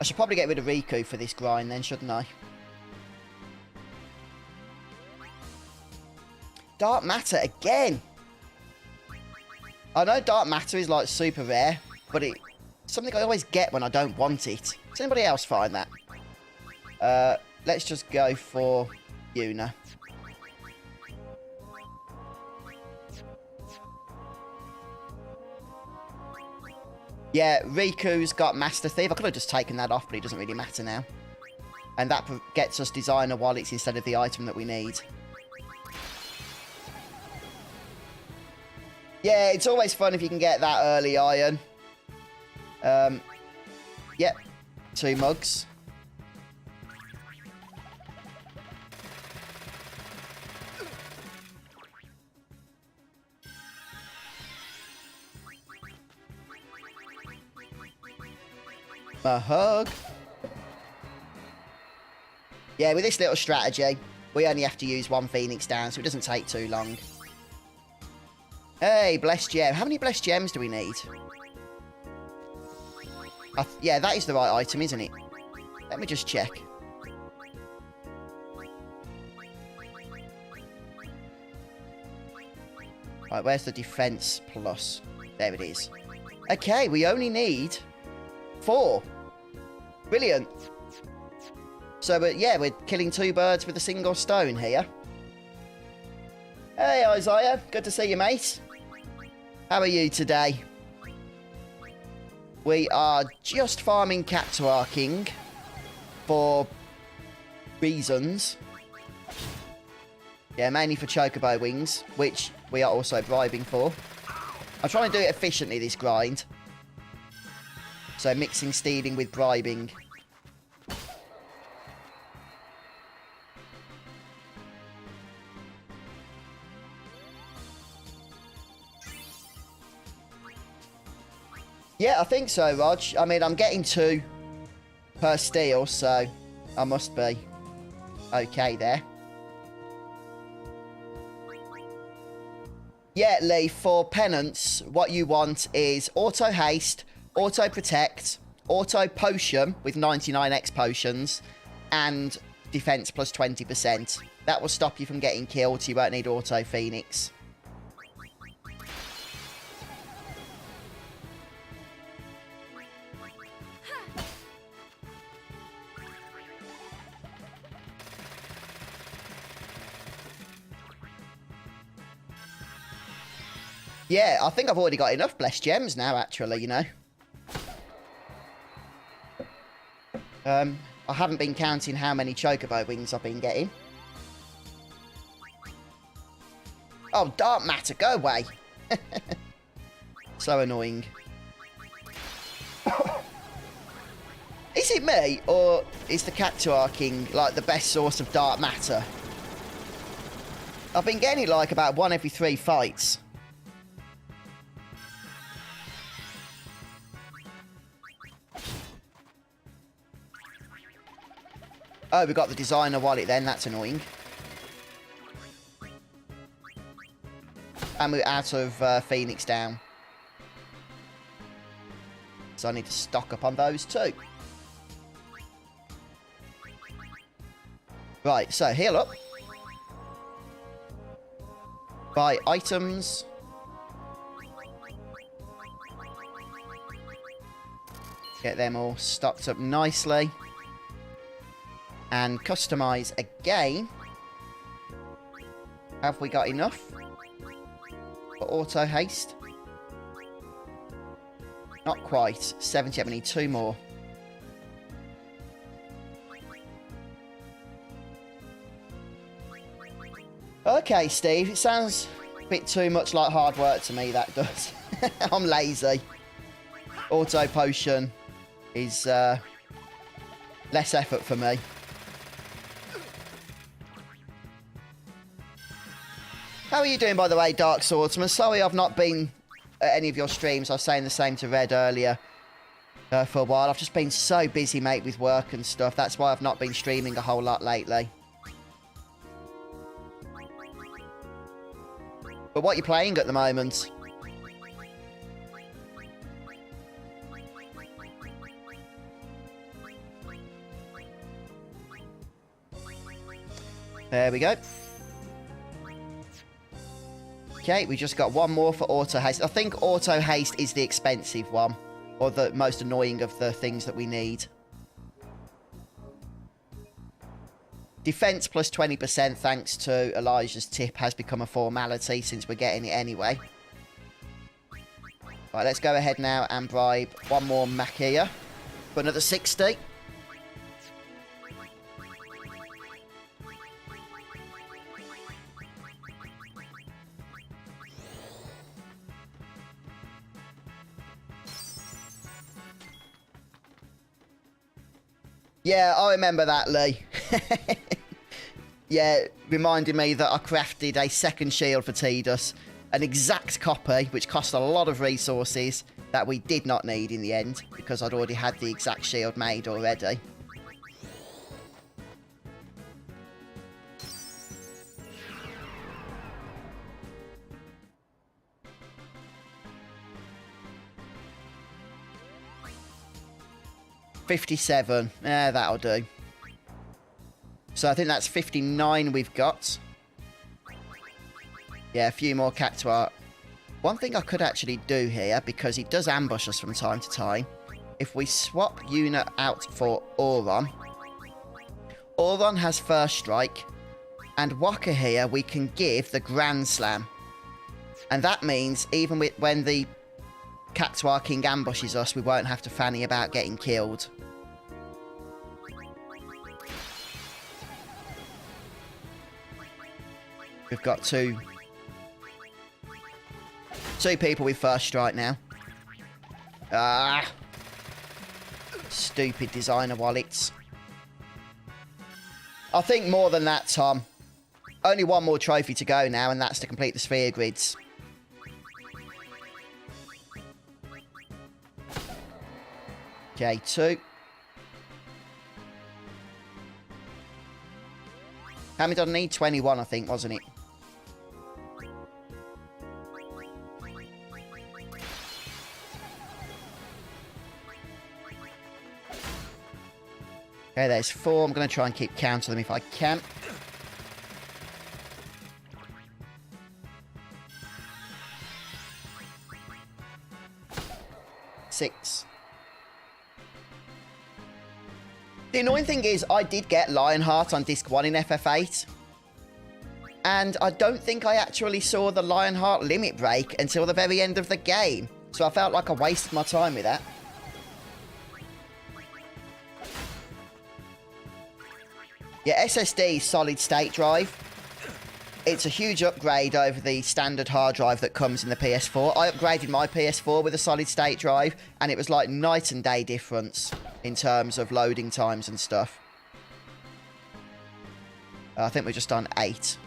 A: I should probably get rid of Riku for this grind then, shouldn't I? Dark Matter again! I know Dark Matter is like super rare, but it's something I always get when I don't want it. Does anybody else find that? Let's just go for Yuna. Yeah, Riku's got Master Thief. I could have just taken that off, but it doesn't really matter now. And that gets us Designer Wallets instead of the item that we need. Yeah, it's always fun if you can get that early iron. Yep, 2 mugs. A hug. Yeah, with this little strategy, we only have to use 1 Phoenix down, so it doesn't take too long. Hey, Blessed Gem. How many Blessed Gems do we need? Yeah, that is the right item, isn't it? Let me just check. Right, where's the defense plus? There it is. Okay, we only need 4. Brilliant. So, yeah, we're killing 2 birds with a single stone here. Hey, Isaiah. Good to see you, mate. How are you today? We are just farming Cactuar our King for reasons. Yeah, mainly for Chocobo Wings, which we are also bribing for. I'm trying to do it efficiently, this grind. So mixing stealing with bribing. Yeah, I think so, Rog. I mean, I'm getting 2 per steal, so I must be okay there. Yeah, Lee, for penance, what you want is auto haste, auto protect, auto potion with 99x potions, and defense plus 20%. That will stop you from getting killed, so you won't need auto phoenix. Yeah, I think I've already got enough Blessed Gems now, actually, you know. I haven't been counting how many Chocobo Wings I've been getting. Oh, Dark Matter, go away. So annoying. Is it me, or is the Cactuar King, like, the best source of Dark Matter? I've been getting it, like, about 1 every 3 fights. Oh, we got the designer wallet then. That's annoying. And we're out of Phoenix down. So I need to stock up on those too. Right, so heal up. Buy items. Get them all stocked up nicely. And customize again. Have we got enough for auto haste? Not quite. 70, we need 2 more. Okay, Steve, it sounds a bit too much like hard work to me, that does. I'm lazy. Auto potion is less effort for me. How are you doing, by the way, Dark Swordsman? Sorry I've not been any of your streams. I was saying the same to Red earlier. For a while. I've just been so busy, mate, with work and stuff. That's why I've not been streaming a whole lot lately. But what are you playing at the moment? There we go. Okay, we just got one more for auto haste. I think auto haste is the expensive one. Or the most annoying of the things that we need. Defense plus 20% thanks to Elijah's tip has become a formality since we're getting it anyway. Right, let's go ahead now and bribe one more Makia for another 60. Yeah, I remember that, Lee. Yeah, reminding me that I crafted a second shield for Tidus. An exact copy, which cost a lot of resources that we did not need in the end, because I'd already had the exact shield made already. $57. Yeah, that'll do. So I think that's 59 we've got. Yeah, a few more cactuar. One thing I could actually do here, because he does ambush us from time to time, if we swap Yuna out for Auron. Auron has first strike, and Waka here we can give the Grand Slam. And that means even when the Cactuar King ambushes us, we won't have to fanny about getting killed. We've got two people with first strike now. Ah! Stupid designer wallets. I think more than that, Tom. Only one more trophy to go now, and that's to complete the sphere grids. Okay, 2. How many did I need? 21, I think, wasn't it? Okay, there's 4. I'm going to try and keep count of them if I can. Six. The annoying thing is, I did get Lionheart on Disc 1 in FF8. And I don't think I actually saw the Lionheart limit break until the very end of the game. So I felt like I wasted my time with that. Yeah, SSD solid state drive. It's a huge upgrade over the standard hard drive that comes in the PS4. I upgraded my PS4 with a solid state drive, and it was like night and day difference in terms of loading times and stuff. I think we're just on 8.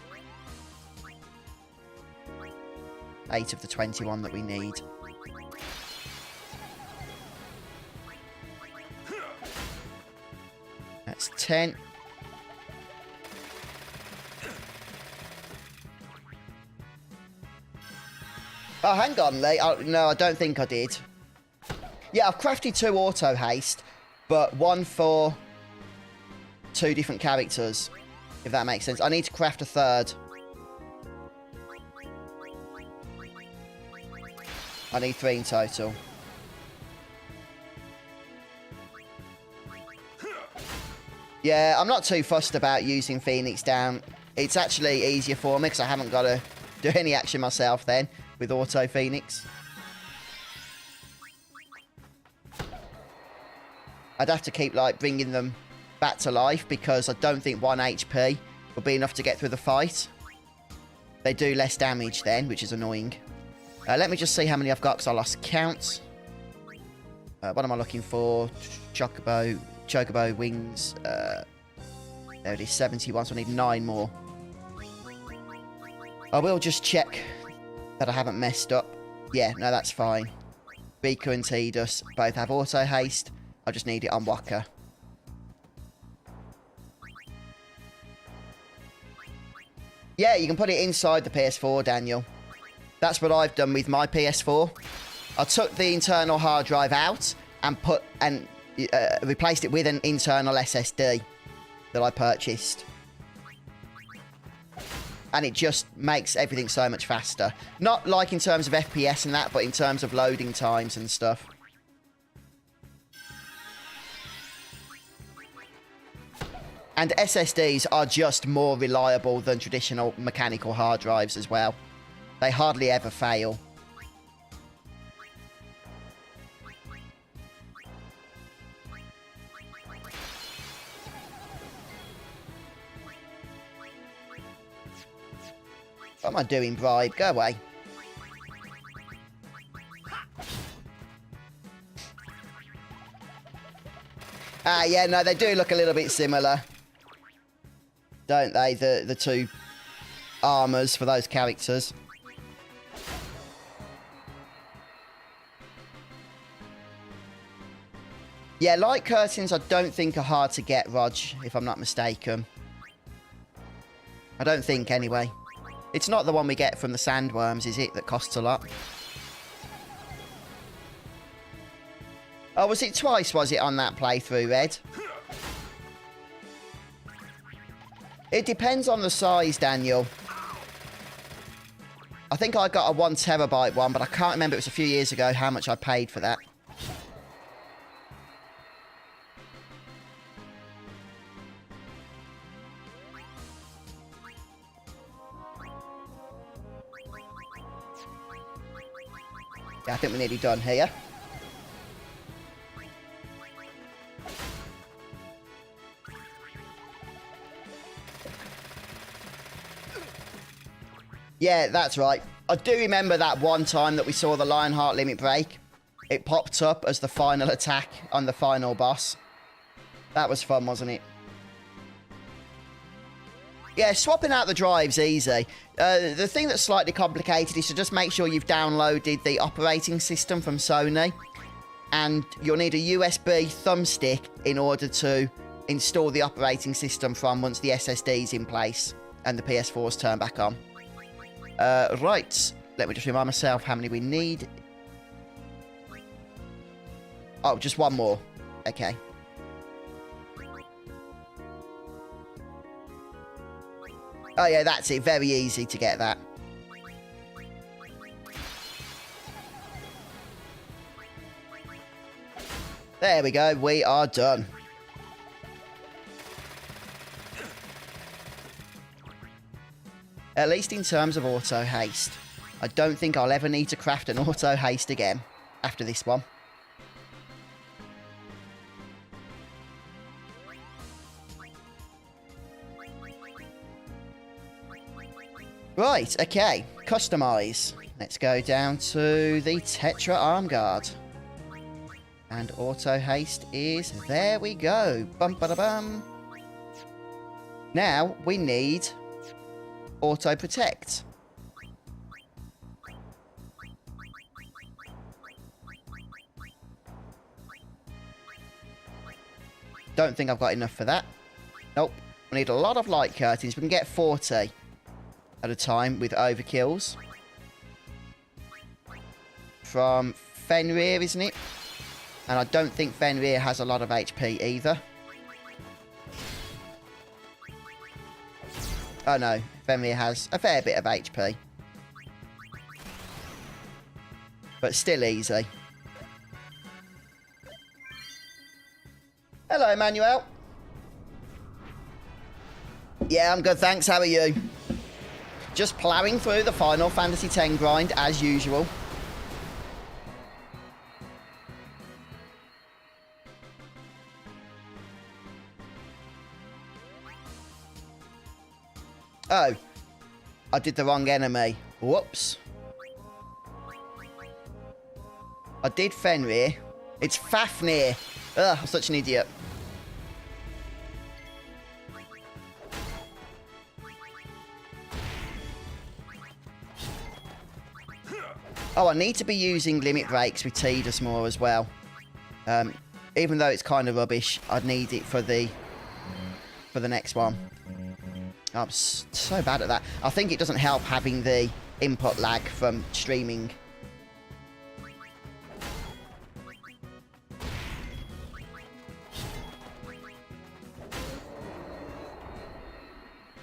A: 8 of the 21 that we need. That's 10. Oh, hang on, Lee. Oh, no, I don't think I did. Yeah, I've crafted 2 auto haste, but 1 for 2 different characters, if that makes sense. I need to craft a 3rd. I need 3 in total. Yeah, I'm not too fussed about using Phoenix down. It's actually easier for me because I haven't got to do any action myself then with Auto Phoenix. I'd have to keep, like, bringing them back to life because I don't think 1 HP will be enough to get through the fight. They do less damage then, which is annoying. Let me just see how many I've got because I lost count. What am I looking for? Chocobo wings. There it is, 71, so I need 9 more. I will just check that I haven't messed up Yeah, no, that's fine. Rika and Tidus both have auto haste. I just need it on Waka. Yeah, you can put it inside the PS4, Daniel. That's what I've done with my PS4. I took the internal hard drive out and replaced it with an internal SSD that I purchased. And it just makes everything so much faster. Not like in terms of FPS and that, but in terms of loading times and stuff. And SSDs are just more reliable than traditional mechanical hard drives as well. They hardly ever fail. What am I doing, Bribe? Go away. Ah, yeah, no, they do look a little bit similar. Don't they? The two armours for those characters. Yeah, light curtains I don't think are hard to get, Rog, if I'm not mistaken. I don't think, anyway. It's not the one we get from the sandworms, is it, that costs a lot? Oh, was it twice, was it, on that playthrough, Red? It depends on the size, Daniel. I think I got a 1 terabyte one, but I can't remember, it was a few years ago, how much I paid for that. Yeah, I think we're nearly done here. Yeah, that's right. I do remember that one time that we saw the Lionheart limit break. It popped up as the final attack on the final boss. That was fun, wasn't it? Yeah, swapping out the drive's easy. The thing that's slightly complicated is to just make sure you've downloaded the operating system from Sony. And you'll need a USB thumbstick in order to install the operating system from once the SSD's in place and the PS4's turned back on. Right, let me just remind myself how many we need. Oh, just one more. Okay. Oh yeah, that's it. Very easy to get that. There we go. We are done. At least in terms of auto haste. I don't think I'll ever need to craft an auto haste again after this one. Right, okay. Customise. Let's go down to the Tetra Arm Guard. And auto haste is... There we go. Bum-ba-da-bum. Now, we need... Auto protect. Don't think I've got enough for that. Nope. We need a lot of light curtains. We can get 40 at a time with overkills. From Fenrir, isn't it? And I don't think Fenrir has a lot of HP either. Oh no, Fenrir has a fair bit of HP. But still easy. Hello, Manuel. Yeah, I'm good, thanks. How are you? Just ploughing through the Final Fantasy X grind, as usual. Oh, I did the wrong enemy. Whoops. I did Fenrir. It's Fafnir. Ugh, I'm such an idiot. Oh, I need to be using limit breaks with Tidus more as well. Even though it's kind of rubbish, I'd need it for the next one. I'm so bad at that. I think it doesn't help having the input lag from streaming.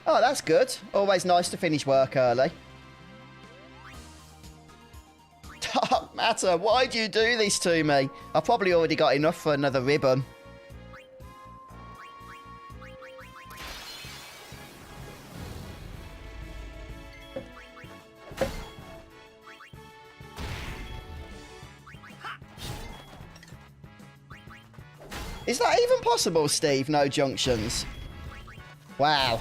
A: Oh, that's good. Always nice to finish work early. Dark Matter, why do you do this to me? I've probably already got enough for another ribbon. Is that even possible, Steve? No junctions. Wow.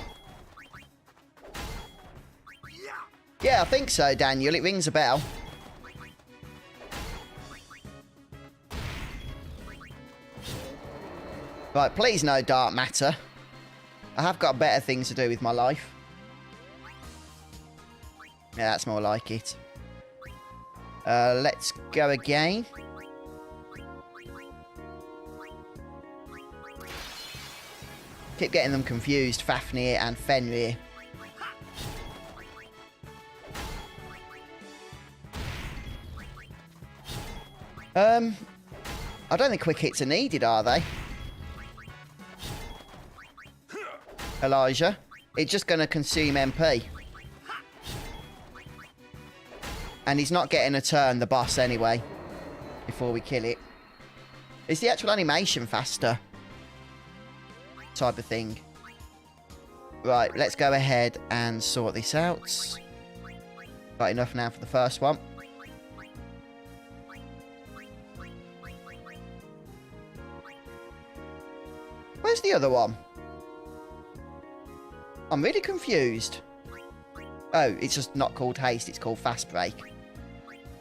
A: Yeah, I think so, Daniel. It rings a bell. Right, please no Dark Matter. I have got better things to do with my life. Yeah, that's more like it. Let's go again. Keep getting them confused, Fafnir and Fenrir. I don't think quick hits are needed, are they? Elijah. It's just going to consume MP. And he's not getting a turn, the boss, anyway, before we kill it. Is the actual animation faster? Type of thing. Right, let's go ahead and sort this out. Got enough now for the first one. Where's the other one? I'm really confused. Oh, it's just not called haste, it's called fast break.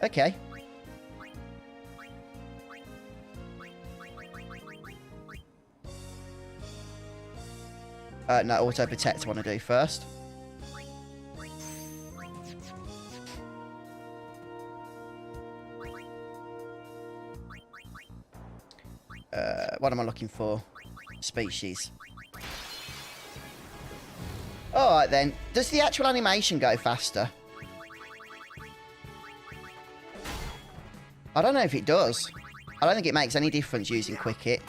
A: Okay. No, auto protect I want to do first. What am I looking for? Species. Alright then. Does the actual animation go faster? I don't know if it does. I don't think it makes any difference using quick hit.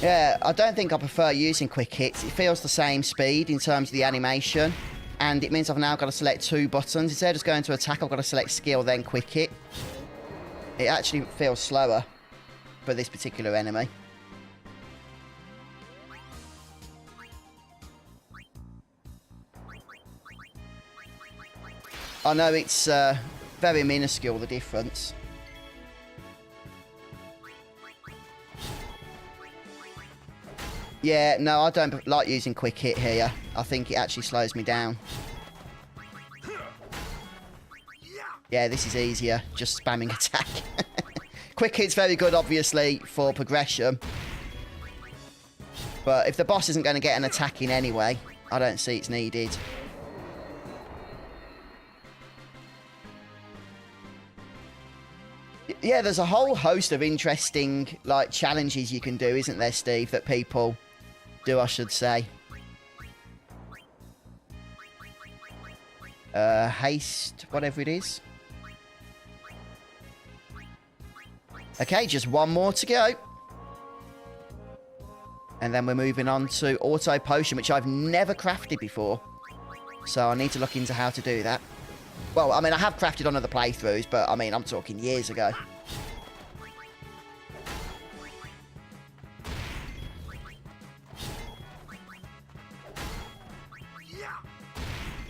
A: Yeah, I don't think I prefer using quick hits. It feels the same speed in terms of the animation. And it means I've now got to select two buttons. Instead of just going to attack, I've got to select skill, then quick hit. It actually feels slower for this particular enemy. I know it's very minuscule, the difference. Yeah, no, I don't like using quick hit here. I think it actually slows me down. Yeah, this is easier, just spamming attack. Quick hit's very good, obviously, for progression. But if the boss isn't going to get an attack in anyway, I don't see it's needed. Yeah, there's a whole host of interesting, like, challenges you can do, isn't there, Steve, that people do, I should say. Haste, whatever it is. Okay, just one more to go. And then we're moving on to Auto Potion, which I've never crafted before. So I need to look into how to do that. Well, I mean, I have crafted on other playthroughs, but, I mean, I'm talking years ago.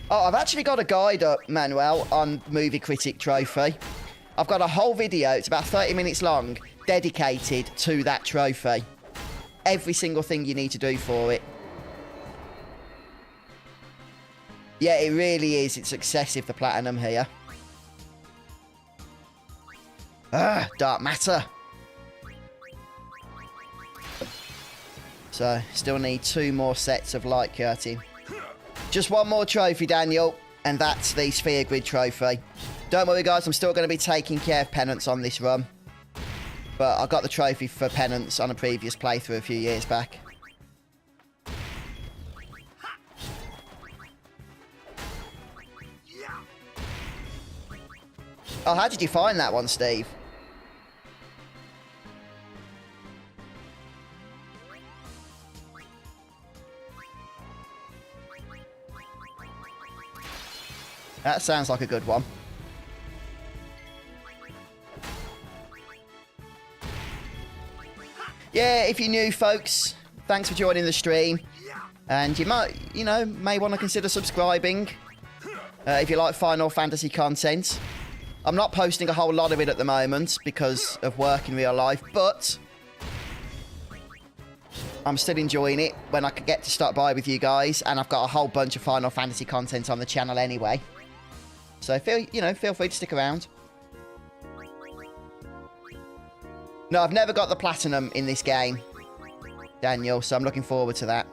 A: Oh, I've actually got a guide up, Manuel, on Movie Critic Trophy. I've got a whole video, it's about 30 minutes long, dedicated to that trophy. Every single thing you need to do for it. Yeah, it really is. It's excessive, the platinum here. Ah, dark matter. So, still need 2 more sets of light curtain. Just 1 more trophy, Daniel, and that's the sphere grid trophy. Don't worry, guys, I'm still going to be taking care of penance on this run. But I got the trophy for penance on a previous playthrough a few years back. Oh, how did you find that one, Steve? That sounds like a good one. Yeah, if you're new, folks, thanks for joining the stream. And you might, you know, may want to consider subscribing if you like Final Fantasy content. I'm not posting a whole lot of it at the moment because of work in real life, but I'm still enjoying it when I can get to stop by with you guys, and I've got a whole bunch of Final Fantasy content on the channel anyway. So feel free to stick around. No, I've never got the platinum in this game, Daniel, so I'm looking forward to that.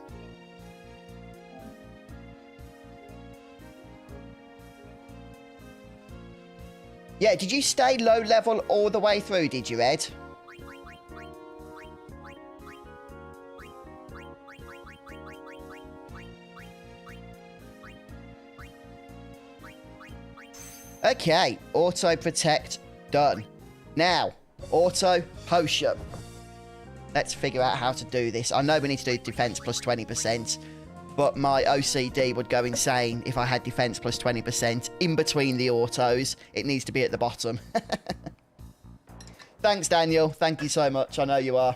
A: Yeah, did you stay low level all the way through, did you, Ed? Okay, auto protect done. Now, auto potion. Let's figure out how to do this. I know we need to do defense plus 20%, but my OCD would go insane if I had defense plus 20% in between the autos. It needs to be at the bottom. Thanks, Daniel. Thank you so much. I know you are.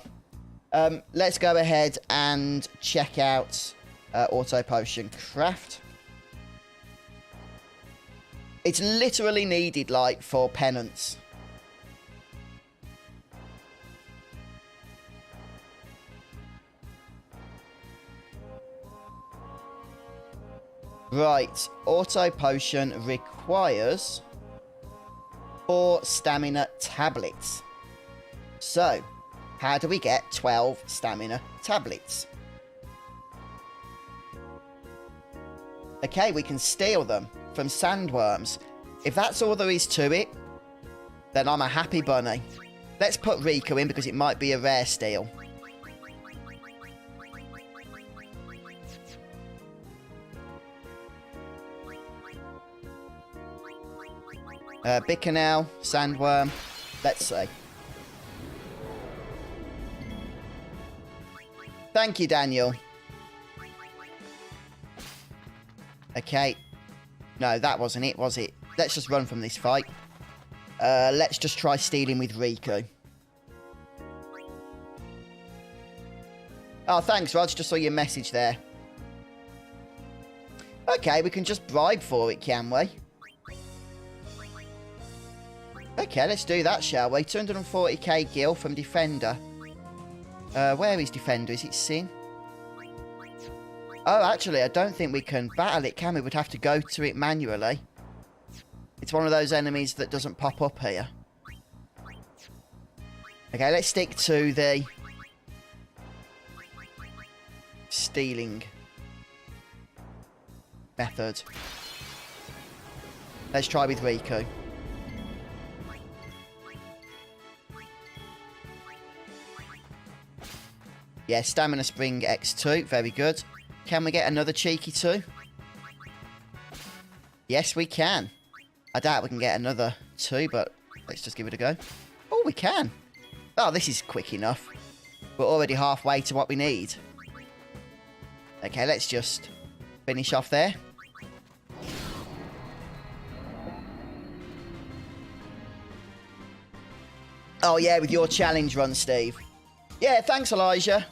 A: Let's go ahead and check out auto potion craft. It's literally needed, like, for penance. Right, auto potion requires 4 stamina tablets. So, how do we get 12 stamina tablets? Okay, we can steal them from sandworms. If that's all there is to it, then I'm a happy bunny. Let's put Riku in because it might be a rare steal. Bicanal, sandworm. Let's see. Thank you, Daniel. Okay. No, that wasn't it, was it? Let's just run from this fight. Let's just try stealing with Riku. Oh, thanks, Rog. Just saw your message there. Okay, we can just bribe for it, can we? Okay, let's do that, shall we? 240k gil from Defender. Where is Defender? Is it Sin? Oh, actually, I don't think we can battle it, can we? We'd have to go to it manually. It's one of those enemies that doesn't pop up here. Okay, let's stick to the stealing method. Let's try with Riku. Yeah, Stamina Spring X2. Very good. Can we get another cheeky 2? Yes, we can. I doubt we can get another 2, but let's just give it a go. Oh, we can. Oh, this is quick enough. We're already halfway to what we need. Okay, let's just finish off there. Oh, yeah, with your challenge run, Steve. Yeah, thanks, Elijah.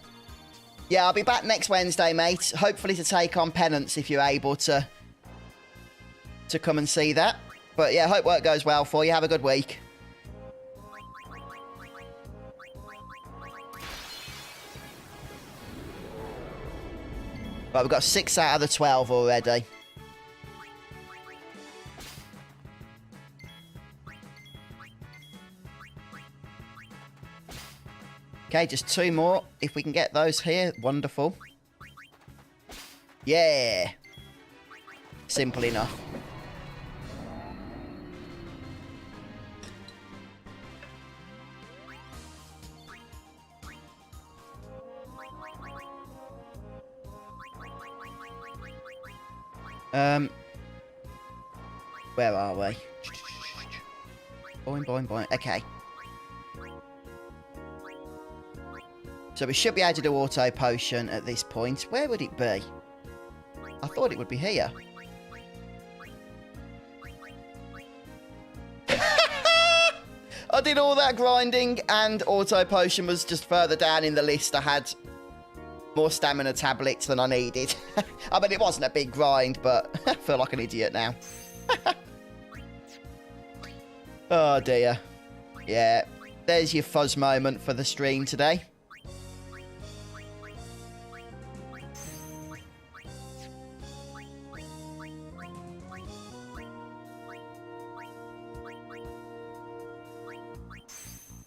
A: Yeah, I'll be back next Wednesday, mate. Hopefully to take on Penance if you're able to come and see that. But yeah, hope work goes well for you. Have a good week. Right, we've got 6 out of the 12 already. Okay, just 2 more. If we can get those here, wonderful. Yeah. Simple enough. Where are we? Boing, boing, boing. Okay. So we should be able to do auto potion at this point. Where would it be? I thought it would be here. I did all that grinding and auto potion was just further down in the list. I had more stamina tablets than I needed. I mean, it wasn't a big grind, but I feel like an idiot now. Oh, dear. Yeah, there's your fuzz moment for the stream today.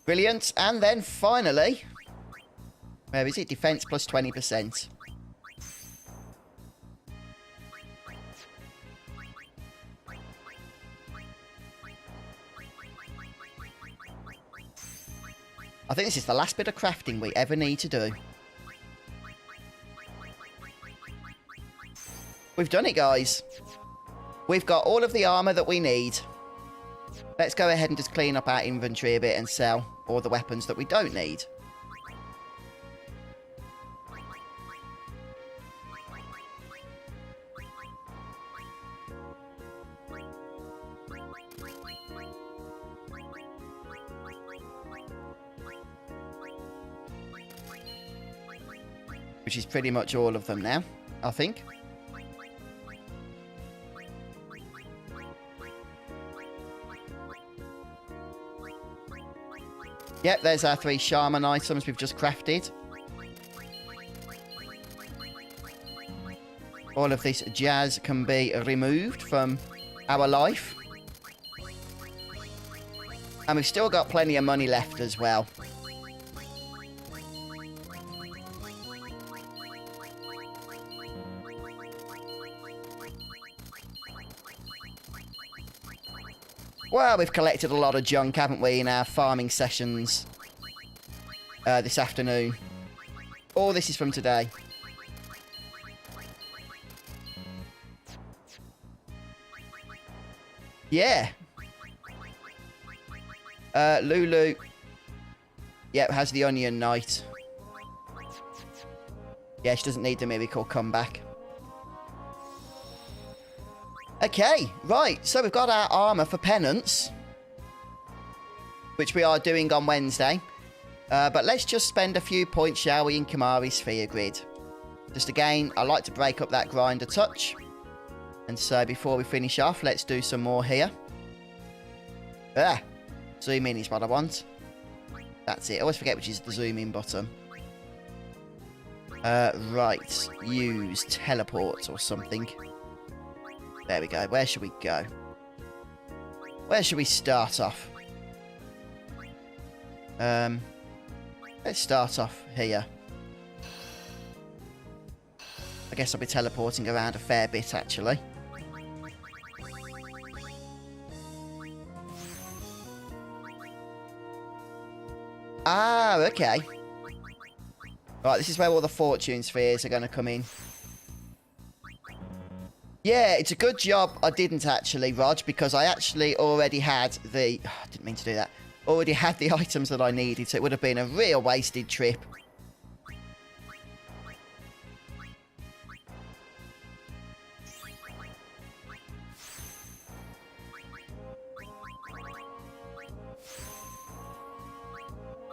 A: Brilliant. And then finally, where is it? Defense plus 20%. I think this is the last bit of crafting we ever need to do. We've done it, guys. We've got all of the armor that we need. Let's go ahead and just clean up our inventory a bit and sell all the weapons that we don't need. Which is pretty much all of them now, I think. Yep, there's our 3 shaman items we've just crafted. All of this jazz can be removed from our life. And we've still got plenty of money left as well. Well, we've collected a lot of junk, haven't we, in our farming sessions this afternoon. All this is from today. Yeah. Lulu. Yep, has the Onion Knight. Yeah, she doesn't need the miracle comeback. Okay, right, so we've got our armour for penance, which we are doing on Wednesday. But let's just spend a few points, shall we, in Kamari's Sphere Grid. Just again, I like to break up that grind a touch. And so before we finish off, let's do some more here. Zoom in is what I want. That's it, I always forget which is the zoom in button. Right, use teleport or something. There we go. Where should we go? Where should we start off? Let's start off here. I guess I'll be teleporting around a fair bit, actually. Ah, okay. Right, this is where all the fortune spheres are going to come in. Yeah, it's a good job I didn't actually, Rog, because I actually already had the... I didn't mean to do that. Already had the items that I needed, so it would have been a real wasted trip.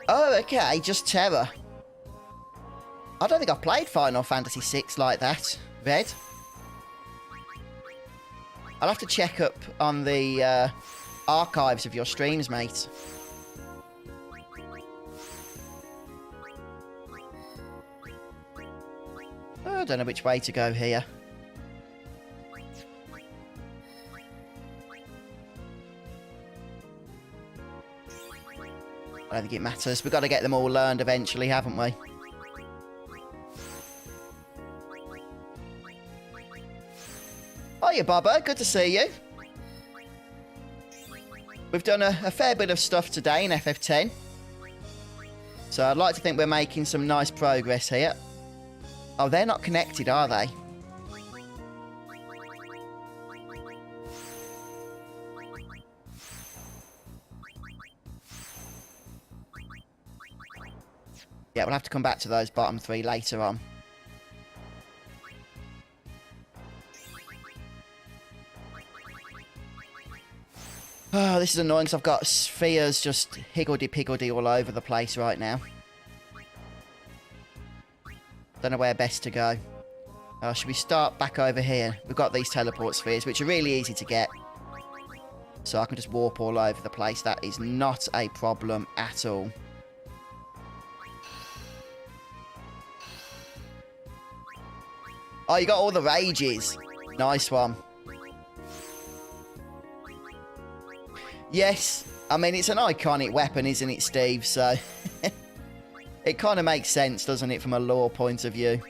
A: Oh, okay, just Terror. I don't think I've played Final Fantasy VI like that, Red. I'll have to check up on the archives of your streams, mate. Oh, I don't know which way to go here. I don't think it matters. We've got to get them all learned eventually, haven't we? Hiya, Bubba. Good to see you. We've done a fair bit of stuff today in FF10. So I'd like to think we're making some nice progress here. Oh, they're not connected, are they? Yeah, we'll have to come back to those bottom 3 later on. Oh, this is annoying because I've got spheres just higgledy-piggledy all over the place right now. Don't know where best to go. Should we start back over here? We've got these teleport spheres, which are really easy to get. So I can just warp all over the place. That is not a problem at all. Oh, you got all the rages. Nice one. Yes. I mean, it's an iconic weapon, isn't it, Steve? So it kind of makes sense, doesn't it, from a lore point of view?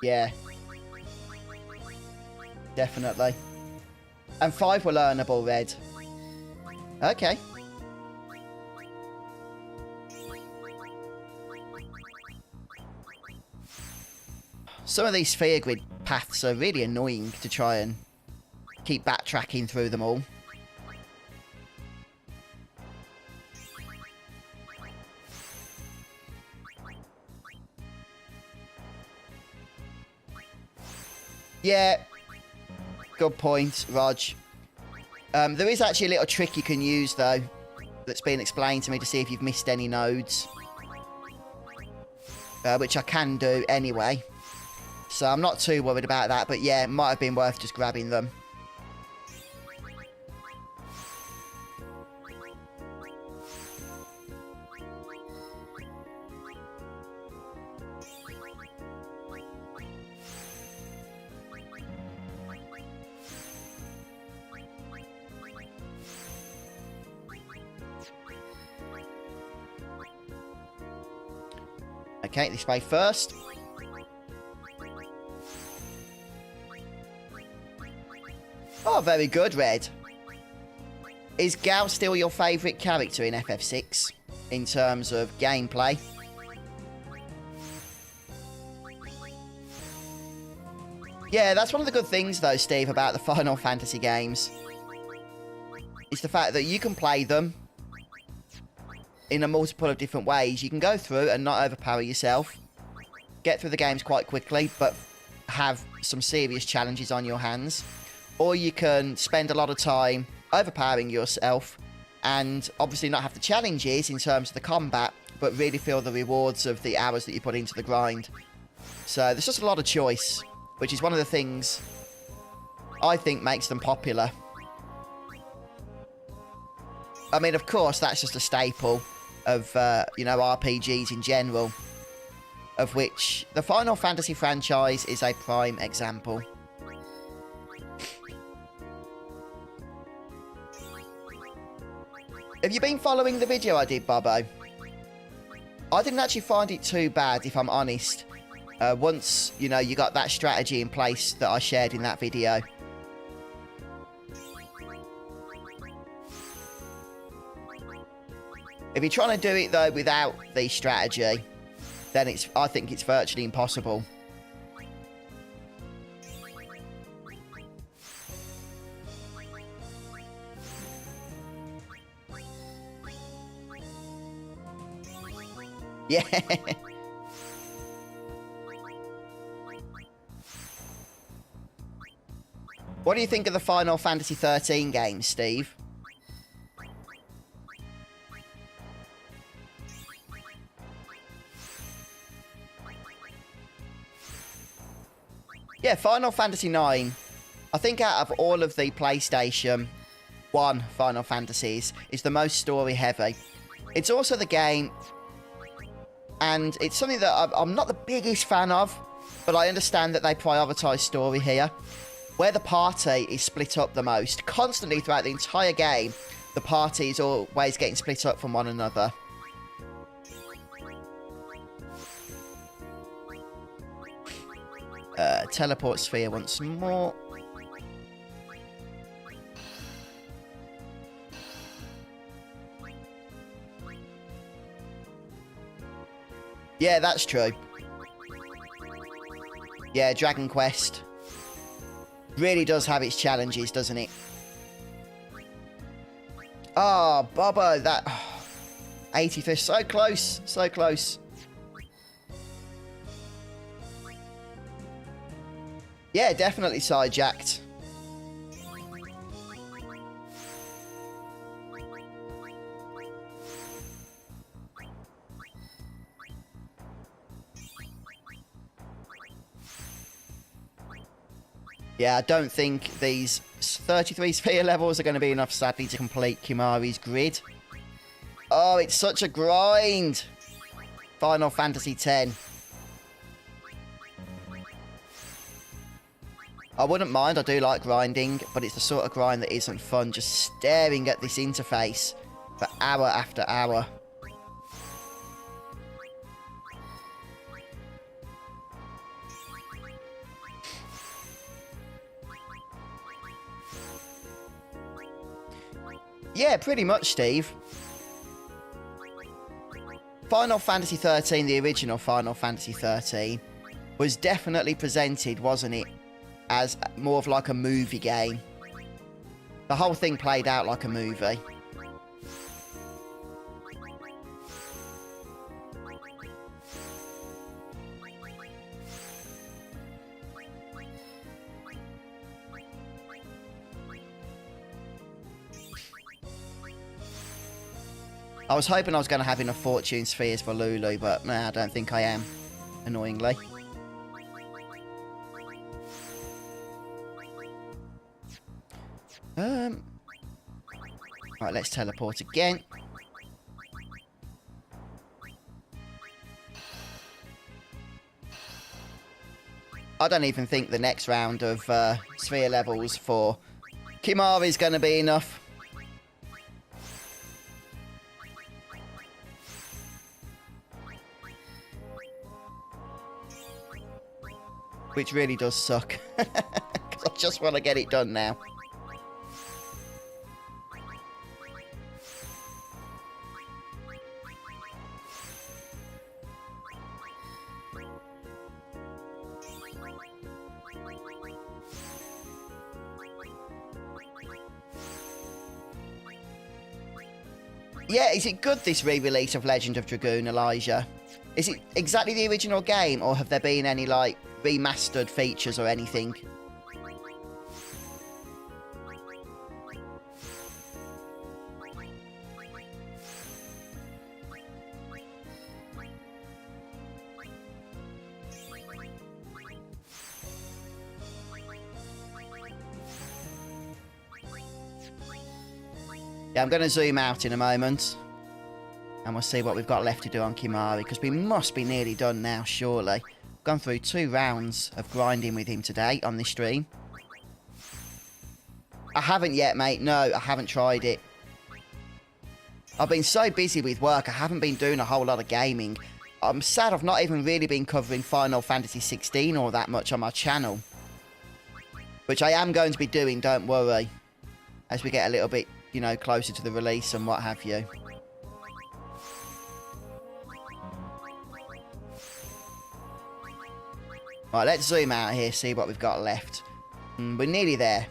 A: Yeah. Definitely. And 5 were learnable, Red. Okay. Some of these sphere grid paths are really annoying to try and keep backtracking through them all. Yeah. Good point, Rog. There is actually a little trick you can use, though, that's been explained to me to see if you've missed any nodes. Which I can do anyway. So I'm not too worried about that, but yeah, it might have been worth just grabbing them. Okay, this way first. Oh, very good, Red. Is Gal still your favourite character in FF6 in terms of gameplay? Yeah, that's one of the good things, though, Steve, about the Final Fantasy games. It's the fact that you can play them in a multiple of different ways. You can go through and not overpower yourself, get through the games quite quickly, but have some serious challenges on your hands. Or you can spend a lot of time overpowering yourself and obviously not have the challenges in terms of the combat, but really feel the rewards of the hours that you put into the grind. So there's just a lot of choice, which is one of the things I think makes them popular. I mean, of course, that's just a staple of, you know, RPGs in general, of which the Final Fantasy franchise is a prime example. Have you been following the video I did, Bobo? I didn't actually find it too bad, if I'm honest. Once, you know, you got that strategy in place that I shared in that video. If you're trying to do it, though, without the strategy, then I think it's virtually impossible. Yeah. What do you think of the Final Fantasy 13 games, Steve? Yeah, Final Fantasy 9. I think out of all of the PlayStation one Final Fantasies is the most story heavy. It's also the game, and it's something that I'm not the biggest fan of, but I understand that they prioritise story here. Where the party is split up the most, constantly throughout the entire game, the party is always getting split up from one another. Teleport sphere once more. Yeah, that's true. Yeah, Dragon Quest really does have its challenges, doesn't it? Oh, Bobo, that... 85th, so close, so close. Yeah, definitely sidejacked. Yeah, I don't think these 33 sphere levels are going to be enough, sadly, to complete Kimahri's grid. Oh, it's such a grind. Final Fantasy X. I wouldn't mind, I do like grinding, but it's the sort of grind that isn't fun, just staring at this interface for hour after hour. Yeah, pretty much, Steve. Final Fantasy XIII, the original Final Fantasy XIII, was definitely presented, wasn't it, as more of like a movie game. The whole thing played out like a movie. I was hoping I was going to have enough fortune spheres for Lulu, but nah, I don't think I am, annoyingly. Right, let's teleport again. I don't even think the next round of sphere levels for Kimahri is going to be enough. Which really does suck. Because I just want to get it done now. Yeah, is it good, this re-release of Legend of Dragoon, Elijah? Is it exactly the original game, or have there been any, like, remastered features or anything? Yeah, I'm going to zoom out in a moment. And we'll see what we've got left to do on Kimahri, because we must be nearly done now, surely. Gone through 2 rounds of grinding with him today on this stream. I haven't yet, mate. No, I haven't tried it. I've been so busy with work, I haven't been doing a whole lot of gaming. I'm sad I've not even really been covering Final Fantasy 16 all that much on my channel. Which I am going to be doing, don't worry. As we get a little bit, you know, closer to the release and what have you. Right, let's zoom out here, see what we've got left. We're nearly there.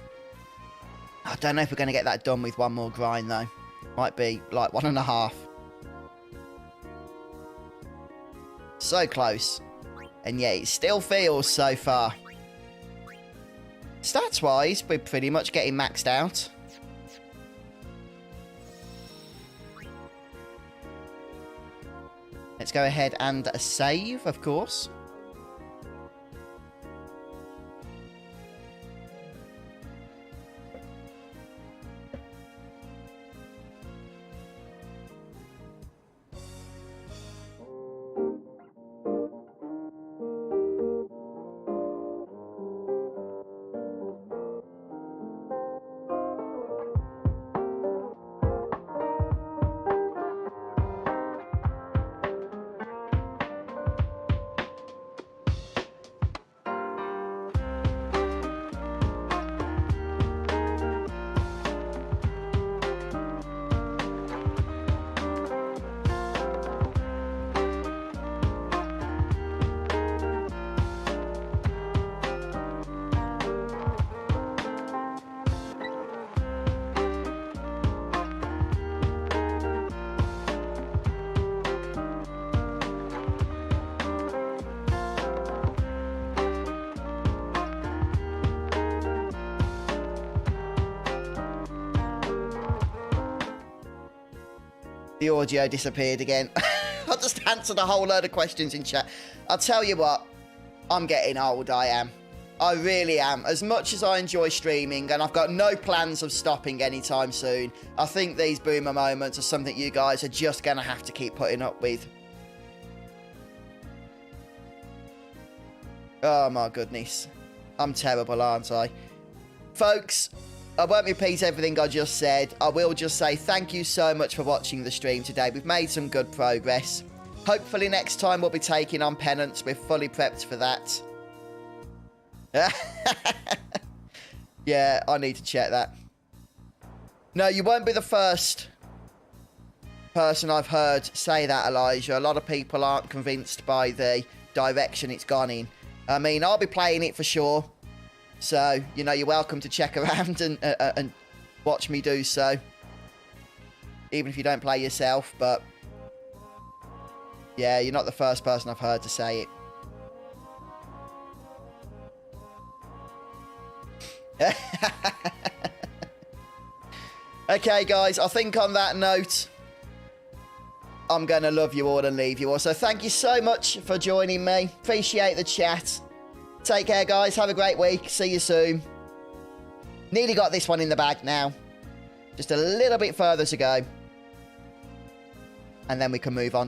A: I don't know if we're going to get that done with one more grind, though. Might be, like, 1.5. So close. And yet, it still feels so far. Stats-wise, we're pretty much getting maxed out. Let's go ahead and save, of course. The audio disappeared again. I just answered a whole load of questions in chat. I'll tell you what, I'm getting old, I am. I really am. As much as I enjoy streaming, and I've got no plans of stopping anytime soon, I think these boomer moments are something you guys are just going to have to keep putting up with. Oh my goodness. I'm terrible, aren't I? Folks, I won't repeat everything I just said. I will just say thank you so much for watching the stream today. We've made some good progress. Hopefully next time we'll be taking on penance. We're fully prepped for that. Yeah, I need to check that. No, you won't be the first person I've heard say that, Elijah. A lot of people aren't convinced by the direction it's gone in. I mean, I'll be playing it for sure. So, you know, you're welcome to check around and watch me do so. Even if you don't play yourself, but... yeah, you're not the first person I've heard to say it. Okay, guys, I think on that note, I'm going to love you all and leave you all. So thank you so much for joining me. Appreciate the chat. Take care, guys. Have a great week. See you soon. Nearly got this one in the bag now. Just a little bit further to go. And then we can move on